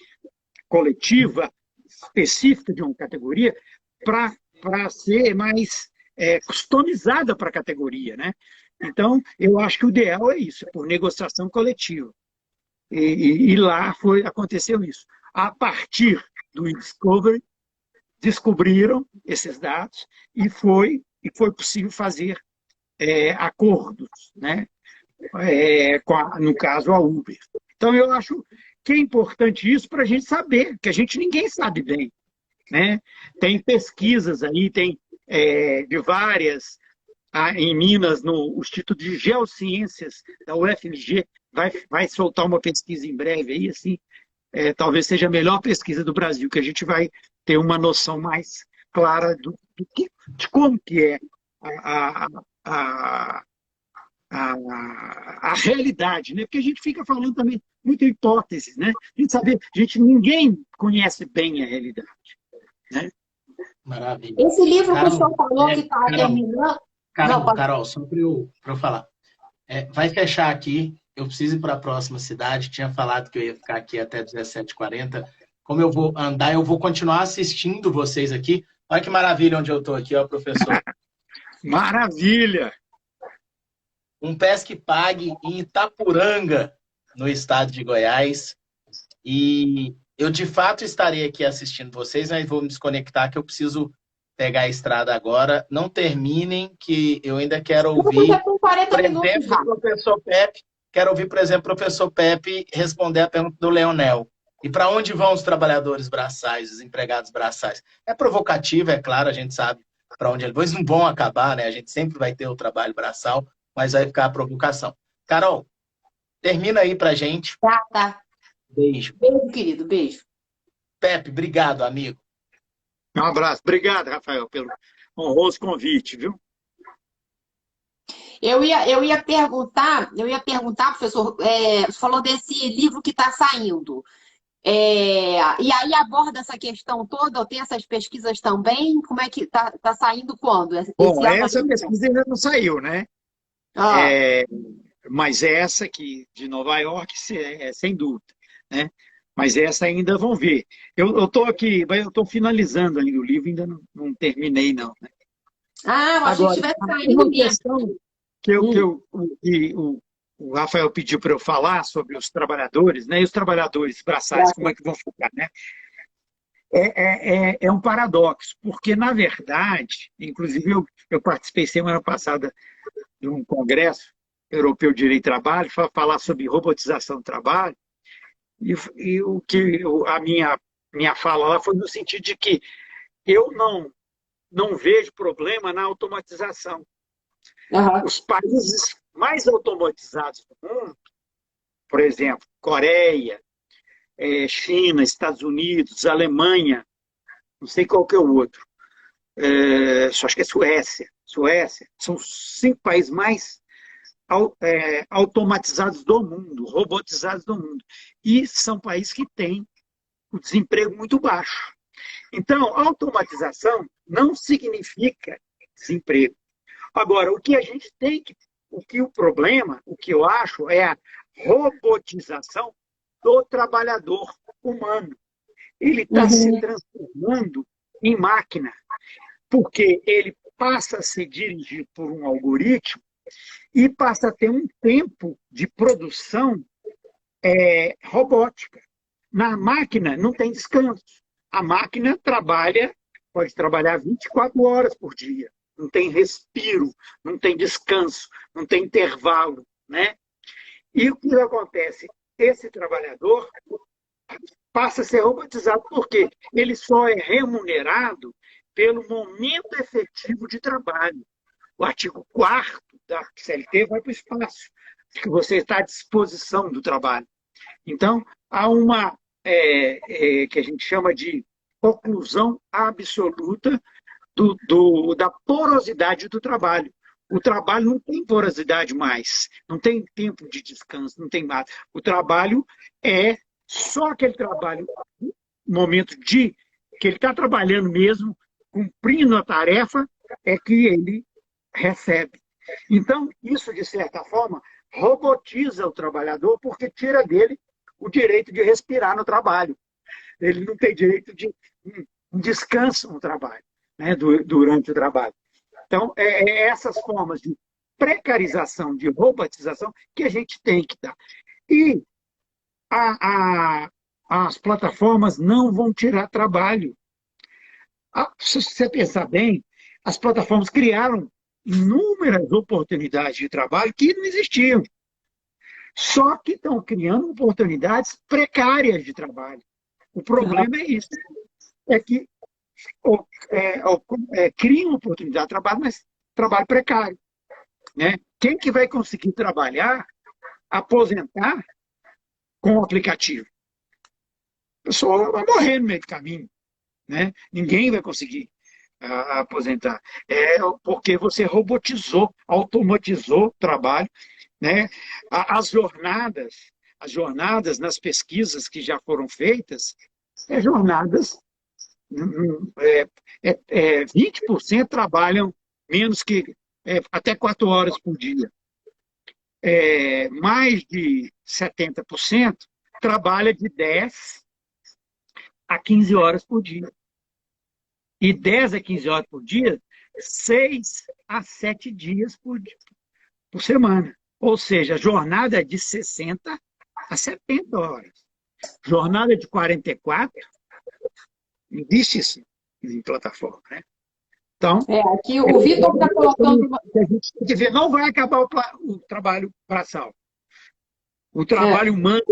coletiva específica de uma categoria para ser mais customizada para a categoria, né? Então, eu acho que o ideal é isso, por negociação coletiva. E lá aconteceu isso. A partir do Discovery, descobriram esses dados e foi possível fazer acordos, né? No caso, a Uber. Então, eu acho que é importante isso para a gente saber, que ninguém sabe bem, né? Tem pesquisas aí, tem de várias, em Minas, no Instituto de Geociências da UFMG, vai soltar uma pesquisa em breve aí, assim, talvez seja a melhor pesquisa do Brasil, que a gente vai ter uma noção mais clara de como que é a realidade, né? Porque a gente fica falando também muito hipóteses, né? Ninguém conhece bem a realidade, né? Maravilha. Esse livro Carol, que o senhor falou que está terminando. Carol, só para eu falar. Vai fechar aqui. Eu preciso ir para a próxima cidade. Tinha falado que eu ia ficar aqui até 17h40. Como eu vou andar, eu vou continuar assistindo vocês aqui. Olha que maravilha onde eu estou aqui, ó, professor. Maravilha! um Pesque Pague em Itapuranga, no estado de Goiás. E eu, de fato, estarei aqui assistindo vocês, mas vou me desconectar, que eu preciso pegar a estrada agora. Não terminem, que eu ainda quero ouvir, Já com 40 por minutos exemplo, já. o professor Pepe. Quero ouvir, por exemplo, o professor Pepe responder a pergunta do Leonel. E para onde vão os trabalhadores braçais, os empregados braçais? É provocativo, é claro, a gente sabe para onde eles não vão acabar, né? A gente sempre vai ter o trabalho braçal, mas vai ficar a provocação. Carol, termina aí para gente. Tá, tá. Beijo. Beijo, querido, beijo. Pepe, obrigado, amigo. Um abraço. Obrigado, Rafael, pelo honroso convite, viu? Eu ia perguntar, professor, você falou desse livro que está saindo. E aí aborda essa questão toda, ou tem essas pesquisas também? Como é que tá saindo quando? Bom, Ano essa ainda? pesquisa ainda não saiu, né? Ah, Mas essa aqui de Nova York, sem dúvida, né? Mas essa ainda vão ver. Eu estou aqui, eu estou finalizando ainda o livro, ainda não terminei, não, né? eu achei que Agora, estivesse saindo uma mesmo. questão Hum. que o Rafael pediu para eu falar sobre os trabalhadores, né? E os trabalhadores braçais, como é que vão ficar, né? É um paradoxo, porque, na verdade, inclusive eu participei semana passada de um congresso europeu de direito do trabalho, para falar sobre robotização do trabalho, e o que a minha fala lá foi no sentido de que eu não vejo problema na automatização. Aham. Os países mais automatizados do mundo, por exemplo, Coreia, China, Estados Unidos, Alemanha, não sei qual que é o outro, só acho que é Suécia, são os 5 países mais automatizados do mundo, robotizados do mundo. E são países que têm o desemprego muito baixo. Então, automatização não significa desemprego. Agora, o que a gente tem que. O problema, o que eu acho, é a robotização do trabalhador humano. Ele está se Uhum. transformando em máquina, porque ele passa a ser dirigido por um algoritmo e passa a ter um tempo de produção robótica. Na máquina não tem descanso. A máquina pode trabalhar 24 horas por dia. Não tem respiro, não tem descanso, não tem intervalo, né? E o que acontece? Esse trabalhador passa a ser robotizado porque ele só é remunerado pelo momento efetivo de trabalho. O artigo 4º da CLT vai para o espaço, que você está à disposição do trabalho. Então, há uma que a gente chama de oclusão absoluta da porosidade do trabalho. O trabalho não tem porosidade mais, não tem tempo de descanso, não tem nada. O trabalho é só aquele trabalho, momento que ele está trabalhando mesmo, cumprindo a tarefa, é que ele recebe. Então, isso, de certa forma, robotiza o trabalhador porque tira dele o direito de respirar no trabalho. Ele não tem direito de um descanso no trabalho, né, durante o trabalho. Então, essas formas de precarização, de robotização, que a gente tem que dar. E as plataformas não vão tirar trabalho. Se você pensar bem, as plataformas criaram inúmeras oportunidades de trabalho que não existiam. Só que estão criando oportunidades precárias de trabalho. O problema é isso. É que criam oportunidade de trabalho, mas trabalho precário. Né? Quem que vai conseguir trabalhar, aposentar com o aplicativo? A pessoa vai morrer no meio do caminho. Né? Ninguém vai conseguir aposentar. Porque você robotizou, automatizou o trabalho. Né? As jornadas nas pesquisas que já foram feitas, jornadas 20% trabalham menos que até 4 horas por dia. Mais de 70% trabalha de 10 a 15 horas por dia. E 10 a 15 horas por dia, 6 a 7 dias por semana. Ou seja, jornada de 60 a 70 horas. Jornada de 44, não existe isso em plataforma, né? Então, Aqui o Vitor está colocando a gente tem que ver, não vai acabar o trabalho braçal. O trabalho humano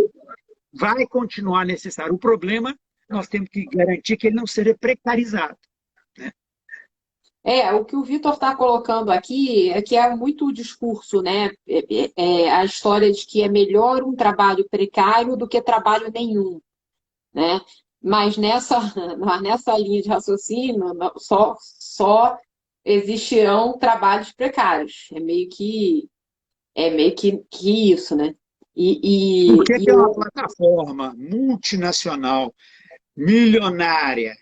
vai continuar necessário. O problema, nós temos que garantir que ele não seja precarizado. Né? o que o Vitor está colocando aqui é que é muito o discurso, né? A história de que é melhor um trabalho precário do que trabalho nenhum, né? Mas nessa linha de raciocínio, só existirão trabalhos precários. É meio que isso, né? Por que uma plataforma multinacional, milionária,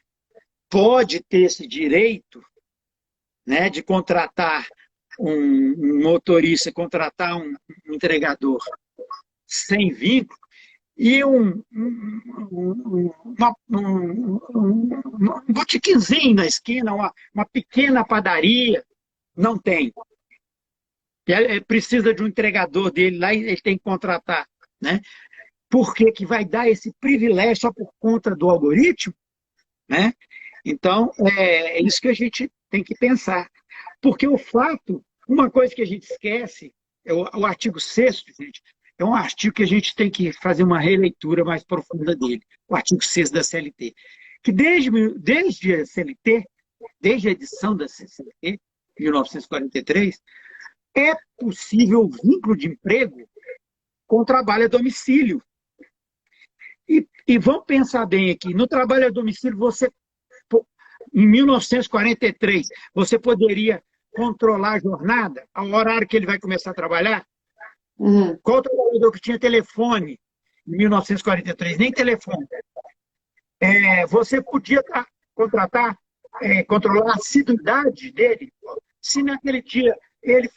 pode ter esse direito, né, de contratar um motorista, contratar um entregador sem vínculo, e um botiquinzinho na esquina, uma pequena padaria, não tem. Precisa de um entregador dele lá e ele tem que contratar. Né? Por que vai dar esse privilégio só por conta do algoritmo? Né? Então, é isso que a gente tem que pensar. Porque o fato, uma coisa que a gente esquece, é o artigo 6º, gente, é um artigo que a gente tem que fazer uma releitura mais profunda dele, o artigo 6º da CLT. Que desde a CLT, desde a edição da CLT, 1943, é possível o vínculo de emprego com trabalho a domicílio. E vamos pensar bem aqui, no trabalho a domicílio, em 1943, você poderia controlar a jornada, ao horário que ele vai começar a trabalhar? Qual trabalhador que tinha telefone em 1943? Nem telefone. Você podia controlar a assiduidade dele. Se naquele dia ele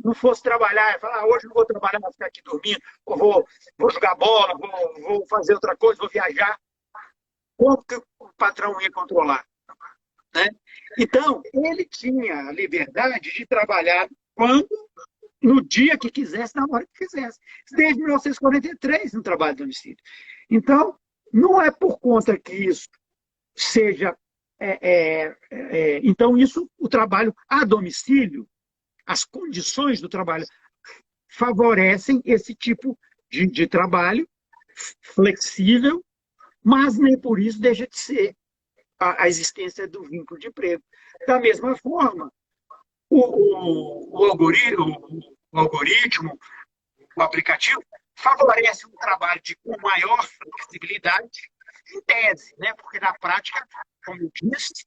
não fosse trabalhar, falar, hoje não vou trabalhar, vou ficar aqui dormindo, ou vou jogar bola, vou fazer outra coisa, vou viajar. Como que o patrão ia controlar? Né? Então, ele tinha a liberdade de trabalhar no dia que quisesse, na hora que quisesse. Desde 1943, no trabalho de domicílio. Então, não é por conta que isso seja... então, o trabalho a domicílio, as condições do trabalho favorecem esse tipo de trabalho flexível, mas nem por isso deixa de ser a existência do vínculo de emprego. Da mesma forma, o algoritmo, o aplicativo, favorece um trabalho com maior flexibilidade, em tese, né? Porque na prática, como eu disse,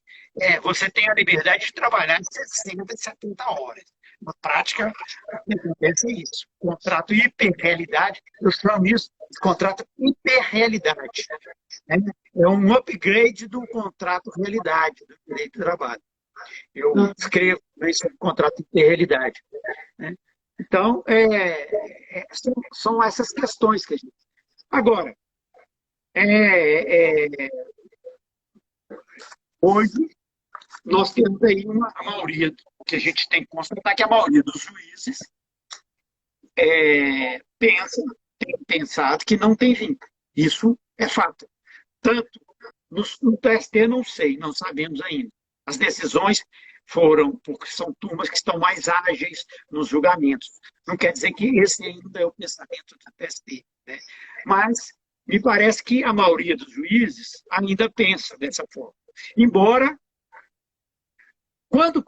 você tem a liberdade de trabalhar 60, 70 horas. Na prática, o que acontece é isso. Contrato hiperrealidade, eu chamo isso de contrato hiperrealidade. Né? É um upgrade do contrato realidade, do direito do trabalho. Eu escrevo sobre contrato hiperrealidade. Né? Então, são essas questões que a gente... Agora, hoje, nós temos aí a maioria, que a gente tem que constatar que a maioria dos juízes tem pensado que não tem vínculo. Isso é fato. Tanto no TST, não sabemos ainda. As decisões porque são turmas que estão mais ágeis nos julgamentos. Não quer dizer que esse ainda é o pensamento do TST. Né? Mas me parece que a maioria dos juízes ainda pensa dessa forma. Embora, quando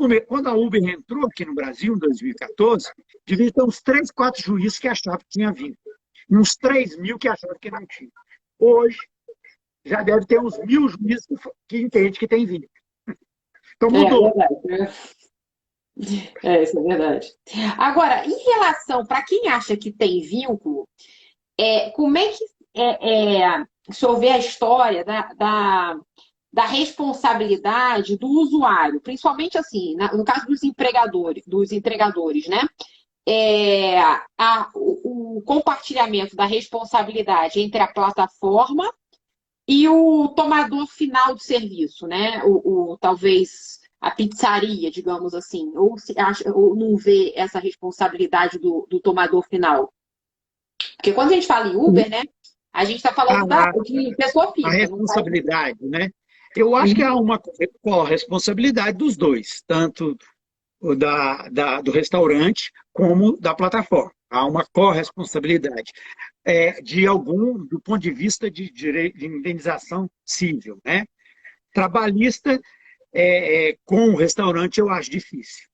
a Uber entrou aqui no Brasil, em 2014, devia ter uns 3, 4 juízes que achavam que tinha vínculo. E uns 3 mil que achavam que não tinha. Hoje, já deve ter uns 1.000 juízes que entendem que tem vínculo. Então mudou. Isso é verdade. Agora, em relação, para quem acha que tem vínculo, como é que o senhor vê a história da responsabilidade do usuário, principalmente assim, no caso dos entregadores, né? O compartilhamento da responsabilidade entre a plataforma e o tomador final do serviço, né? Talvez a pizzaria, digamos assim? Ou, ou não vê essa responsabilidade do tomador final? Porque quando a gente fala em Uber, né, a gente está falando A, de pessoa a física, não faz. responsabilidade, né? Eu acho que há uma corresponsabilidade dos dois, tanto do restaurante como da plataforma. Há uma corresponsabilidade do ponto de vista de direito de indenização civil, né? Trabalhista, com o restaurante eu acho difícil,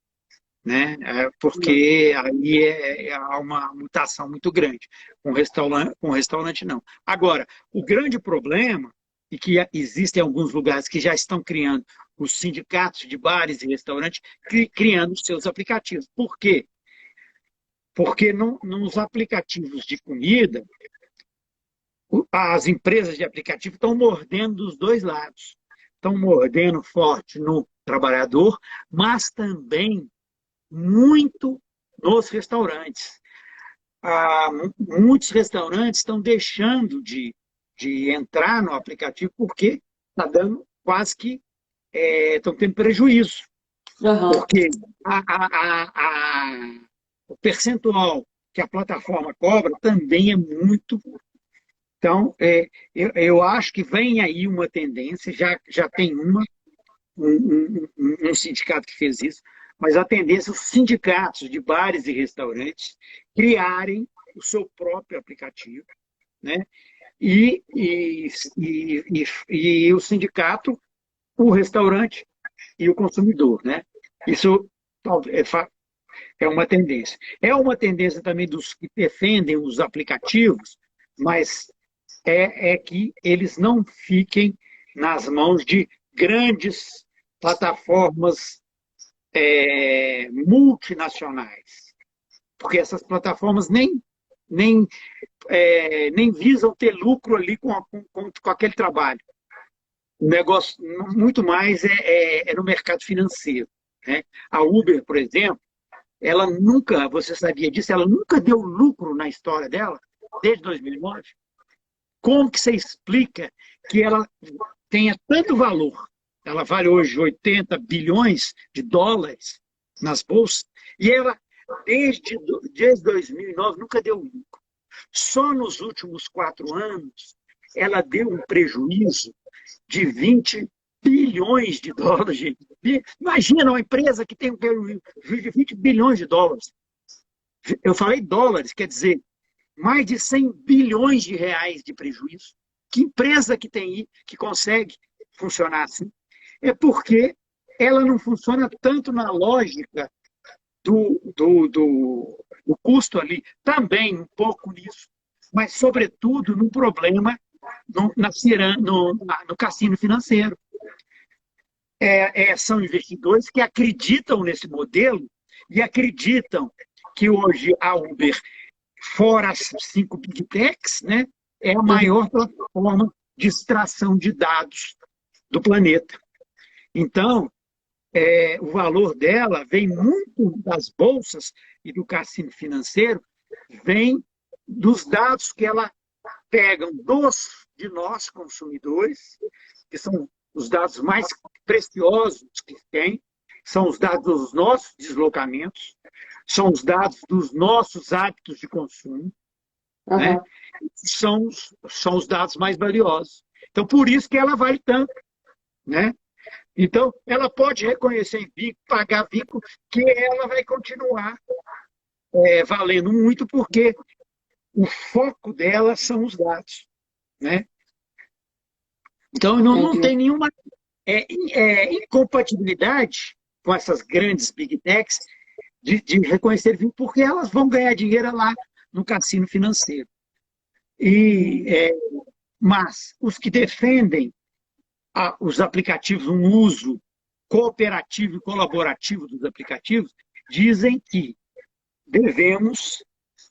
né? Porque aí há uma mutação muito grande. Com restaurante não. Agora, o grande problema, e que existem alguns lugares que já estão criando os sindicatos de bares e restaurantes, criando os seus aplicativos. Por quê? Porque nos aplicativos de comida, as empresas de aplicativo estão mordendo dos dois lados. Estão mordendo forte no trabalhador, mas também muito nos restaurantes. Muitos restaurantes estão deixando de entrar no aplicativo porque está dando quase que estão tendo prejuízo. Uhum. Porque o percentual que a plataforma cobra também é muito. Então, eu acho que vem aí uma tendência, já tem um sindicato que fez isso, mas a tendência é os sindicatos de bares e restaurantes criarem o seu próprio aplicativo, né? E o sindicato, o restaurante e o consumidor, né? Isso é uma tendência. É uma tendência também dos que defendem os aplicativos, mas que eles não fiquem nas mãos de grandes plataformas multinacionais, porque essas plataformas nem visam ter lucro ali com aquele trabalho. O negócio muito mais no mercado financeiro, né? A Uber, por exemplo, ela nunca, você sabia disso, ela nunca deu lucro na história dela, desde 2009. Como que você explica que ela tenha tanto valor? Ela vale hoje 80 bilhões de dólares nas bolsas, e ela, desde 2009, nunca deu lucro. Só nos últimos 4 anos, ela deu um prejuízo de 20 bilhões de dólares, gente. Imagina uma empresa que tem um prejuízo de 20 bilhões de dólares. Eu falei dólares, quer dizer, mais de 100 bilhões de reais de prejuízo. Que empresa que consegue funcionar assim? É porque ela não funciona tanto na lógica do custo ali, também um pouco nisso, mas, sobretudo, num problema no cassino financeiro. São investidores que acreditam nesse modelo e acreditam que hoje a Uber, fora as 5 Big Techs, né, é a maior plataforma de extração de dados do planeta. Então, o valor dela vem muito das bolsas e do cassino financeiro, vem dos dados que ela pega de nós, consumidores, que são os dados mais preciosos que tem, são os dados dos nossos deslocamentos, são os dados dos nossos hábitos de consumo, né? São os dados mais valiosos. Então, por isso que ela vale tanto, né? Então, ela pode reconhecer em bico, pagar bico, que ela vai continuar valendo muito, porque o foco dela são os dados, né? Então, não tem nenhuma incompatibilidade com essas grandes Big Techs de reconhecer vinho, porque elas vão ganhar dinheiro lá no cassino financeiro. Mas os que defendem os aplicativos, um uso cooperativo e colaborativo dos aplicativos, dizem que devemos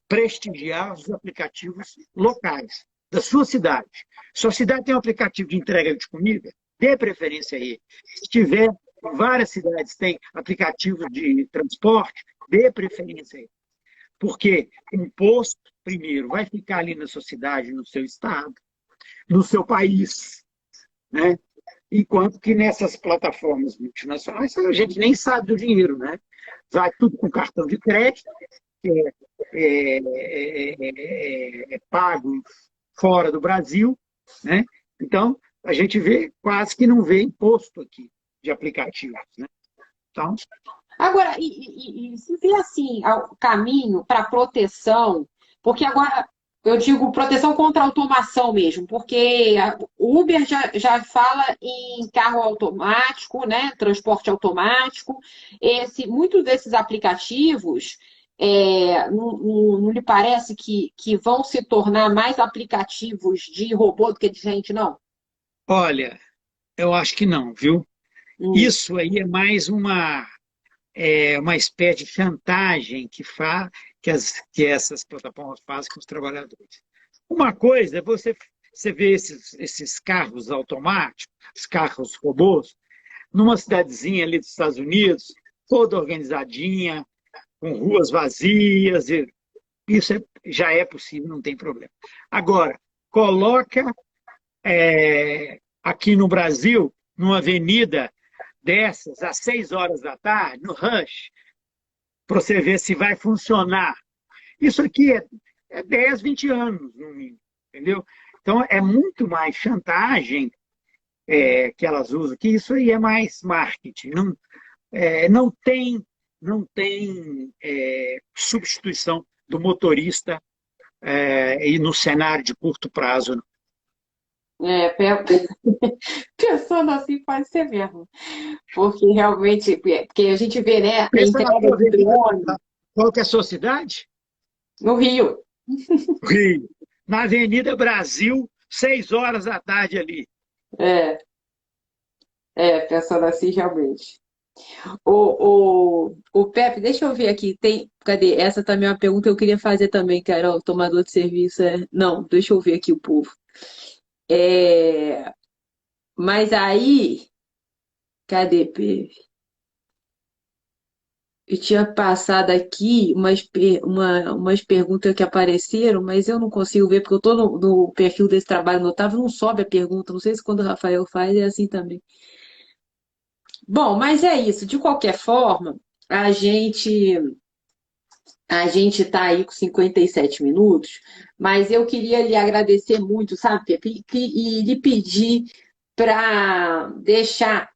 prestigiar os aplicativos locais da sua cidade. Sua cidade tem um aplicativo de entrega de comida, dê preferência a ele. Se tiver, várias cidades têm aplicativos de transporte, dê preferência a ele. Porque o imposto, primeiro, vai ficar ali na sua cidade, no seu estado, no seu país, né? Enquanto que nessas plataformas multinacionais a gente nem sabe do dinheiro, né? Vai tudo com cartão de crédito, que é pago fora do Brasil, né? Então, a gente vê quase que não vê imposto aqui de aplicativos, né? Então, Agora, e se vê assim, o caminho para proteção, porque agora eu digo proteção contra a automação mesmo, porque o Uber já fala em carro automático, né? Transporte automático. Muitos desses aplicativos não lhe parece que vão se tornar mais aplicativos de robô do que de gente, não? olha, eu acho que não, viu? Hum. Isso aí é mais uma espécie de chantagem que essas plataformas fazem com os trabalhadores. Uma coisa é você ver esses carros automáticos, os carros robôs, numa cidadezinha ali dos Estados Unidos, toda organizadinha, com ruas vazias, isso já é possível, não tem problema. Agora, coloca aqui no Brasil, numa avenida dessas, às 6 horas da tarde, no rush, para você ver se vai funcionar. Isso aqui é 10, 20 anos, no mínimo, entendeu? Então, é muito mais chantagem que elas usam, que isso aí é mais marketing. Não tem substituição do motorista e no cenário de curto prazo. Não. Pensando assim, pode ser mesmo. Porque realmente, porque a gente vê, né, a Pensa na entrega tua de avenida, drone qual que é a sua cidade? no Rio. Rio. Na Avenida Brasil, 6 horas da tarde ali. É, pensando assim, realmente. O Pepe, deixa eu ver aqui. Cadê? Essa também é uma pergunta que eu queria fazer também, Carol. Tomador de serviço é. Não, deixa eu ver aqui o povo. É, mas aí. Cadê, Pepe? Eu tinha passado aqui umas perguntas que apareceram, mas eu não consigo ver, porque eu estou no perfil desse trabalho notável, não sobe a pergunta. Não sei se quando o Rafael faz é assim também. Bom, mas é isso. De qualquer forma, a gente a gente está aí com 57 minutos, mas eu queria lhe agradecer muito, sabe, Pepe, e lhe pedir para deixar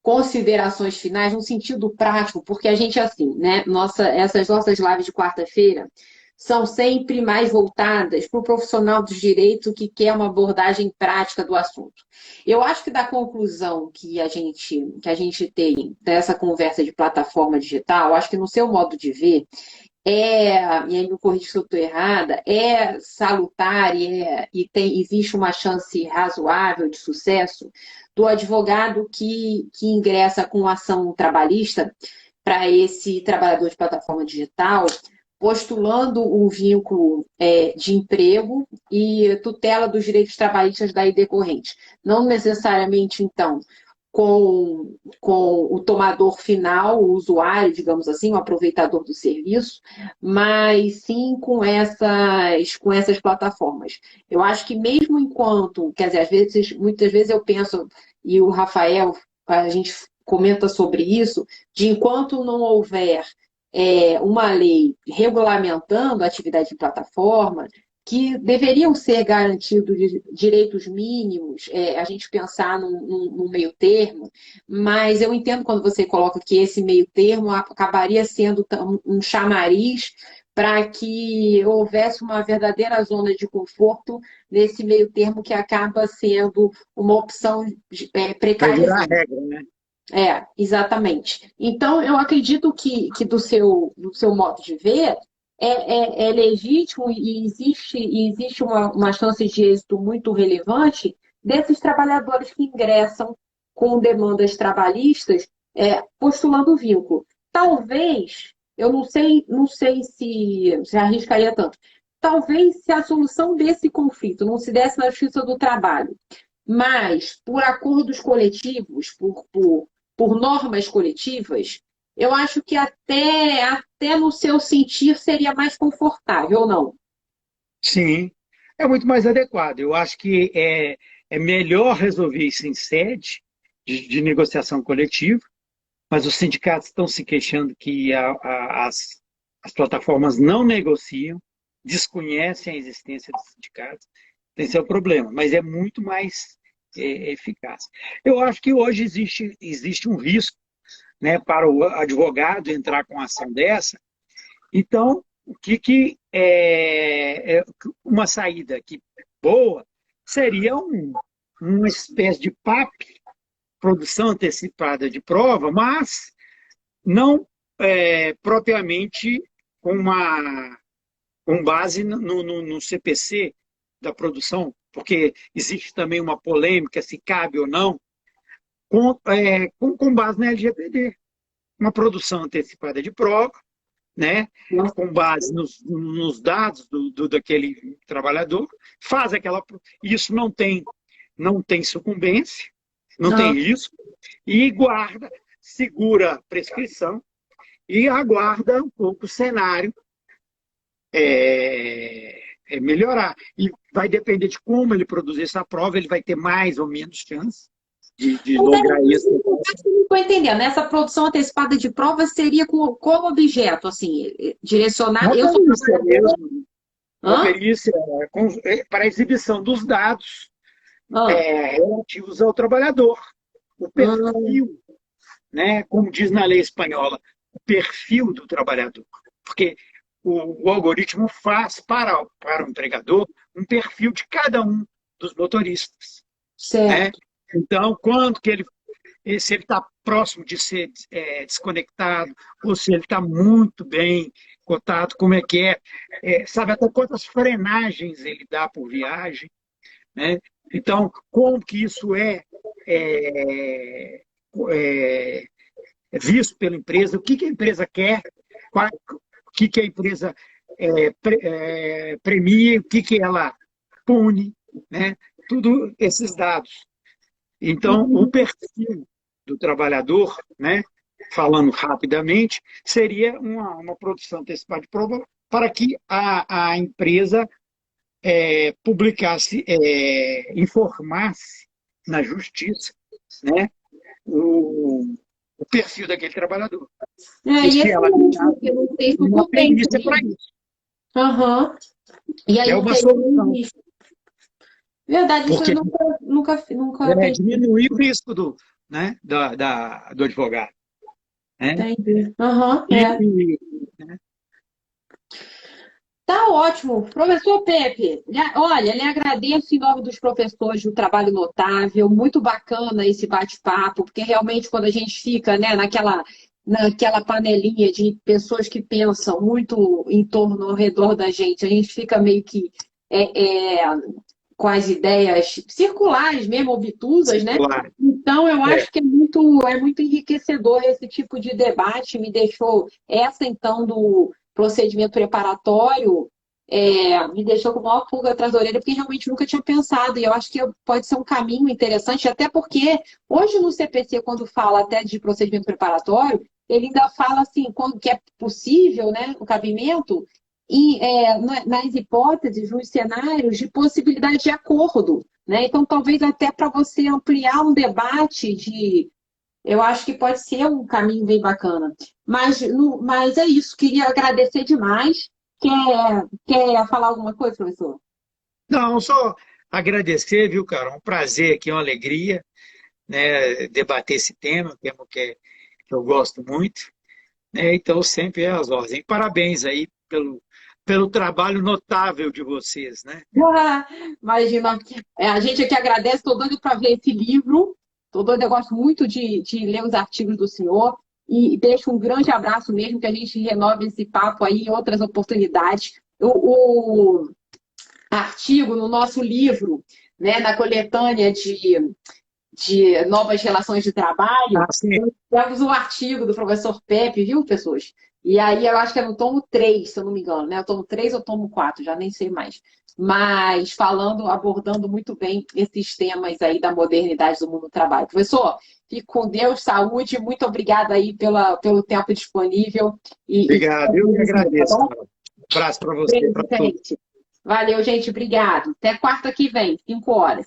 considerações finais no sentido prático, porque a gente, assim, né, essas nossas lives de quarta-feira são sempre mais voltadas para o profissional dos direitos que quer uma abordagem prática do assunto. Eu acho que da conclusão que a gente tem dessa conversa de plataforma digital, acho que no seu modo de ver, e aí me corrija se eu estou errada, é salutar existe uma chance razoável de sucesso do advogado que ingressa com ação trabalhista para esse trabalhador de plataforma digital, postulando um vínculo de emprego e tutela dos direitos trabalhistas daí decorrente. Não necessariamente, então, com o tomador final, o usuário, digamos assim, o aproveitador do serviço, mas sim com essas plataformas. Eu acho que mesmo enquanto, quer dizer, muitas vezes eu penso, e o Rafael, a gente comenta sobre isso, de enquanto não houver uma lei regulamentando a atividade de plataforma, que deveriam ser garantidos direitos mínimos, a gente pensar num meio termo, mas eu entendo quando você coloca que esse meio termo acabaria sendo um chamariz para que houvesse uma verdadeira zona de conforto nesse meio termo que acaba sendo uma opção Vai virar precarizante. regra, né? Exatamente. Então, eu acredito que do seu modo de ver, é legítimo e existe uma chance de êxito muito relevante desses trabalhadores que ingressam com demandas trabalhistas, postulando vínculo. Talvez, eu não sei se arriscaria tanto, talvez se a solução desse conflito não se desse na Justiça do Trabalho, mas por acordos coletivos, por normas coletivas, eu acho que até no seu sentir seria mais confortável, ou não? Sim, é muito mais adequado. Eu acho que é melhor resolver isso em sede de negociação coletiva, mas os sindicatos estão se queixando que as plataformas não negociam, desconhecem a existência dos sindicatos. Esse é o problema, mas é muito mais eficaz. Eu acho que hoje existe um risco, né, para o advogado entrar com ação dessa. Então, o que uma saída que boa seria uma espécie de PAP, produção antecipada de prova, mas não propriamente com base no CPC da produção, porque existe também uma polêmica se cabe ou não, com base na LGPD. Uma produção antecipada de prova, né, com base nos dados daquele trabalhador, faz aquela. Isso não tem sucumbência, não tem risco, e segura a prescrição e aguarda um pouco o cenário melhorar. E vai depender de como ele produzir essa prova, ele vai ter mais ou menos chance de lograr isso. Não estou entendendo. Essa produção antecipada de provas seria como objeto, assim, direcionar. Eu sou uma perícia para exibição dos dados relativos ao trabalhador. O perfil, né, como diz na lei espanhola, o perfil do trabalhador. Porque o algoritmo faz para o empregador um perfil de cada um dos motoristas. Certo. Né? Então, se ele está próximo de ser desconectado, ou se ele está muito bem cotado, como é que sabe até quantas frenagens ele dá por viagem, né? Então, como que isso é visto pela empresa, o que a empresa quer, o que a empresa premia, o que ela pune, né? Tudo esses dados. Então, o perfil do trabalhador, né, falando rapidamente, seria uma produção antecipada de prova para que a empresa publicasse, informasse na justiça, né, o perfil daquele trabalhador. E ela não tem uma perícia para isso. E aí é uma solução. Verdade, porque isso eu nunca diminuir o risco do advogado. Né? Entendi. Tá ótimo. Professor Pepe, olha, lhe agradeço em nome dos professores do trabalho notável, muito bacana esse bate-papo, porque realmente quando a gente fica, né, naquela panelinha de pessoas que pensam muito em torno, ao redor da gente, a gente fica meio que com as ideias circulares mesmo, obtusas, né? Então, eu acho que é muito enriquecedor esse tipo de debate, me deixou então, do procedimento preparatório, me deixou com a maior pulga atrás da orelha, porque realmente nunca tinha pensado, e eu acho que pode ser um caminho interessante, até porque hoje no CPC, quando fala até de procedimento preparatório, ele ainda fala assim, que é possível, né, o cabimento, nas hipóteses, nos cenários de possibilidade de acordo, né? Então, talvez até para você ampliar um debate eu acho que pode ser um caminho bem bacana. Mas é isso, queria agradecer demais. Quer falar alguma coisa, professor? Não, só agradecer, viu, Carol? Um prazer aqui, uma alegria, né, debater esse tema que eu gosto muito. Né? Então, sempre é às ordens. Parabéns aí pelo trabalho notável de vocês, né? Imagina, a gente aqui agradece, estou doido para ver esse livro, eu gosto muito de ler os artigos do senhor, e deixo um grande abraço mesmo, que a gente renove esse papo aí em outras oportunidades. O artigo no nosso livro, né, na coletânea de novas relações de trabalho, temos um artigo do professor Pepe, viu, pessoas? E aí eu acho que é no tomo 3, se eu não me engano, né? O tomo 3 ou tomo 4, já nem sei mais. Mas abordando muito bem esses temas aí da modernidade do mundo do trabalho. Professor, fique com Deus, saúde, muito obrigada aí pelo tempo disponível. Obrigado, eu que agradeço. Um abraço para você, para todos. Valeu, gente, obrigado. Até quarta que vem, 5 horas.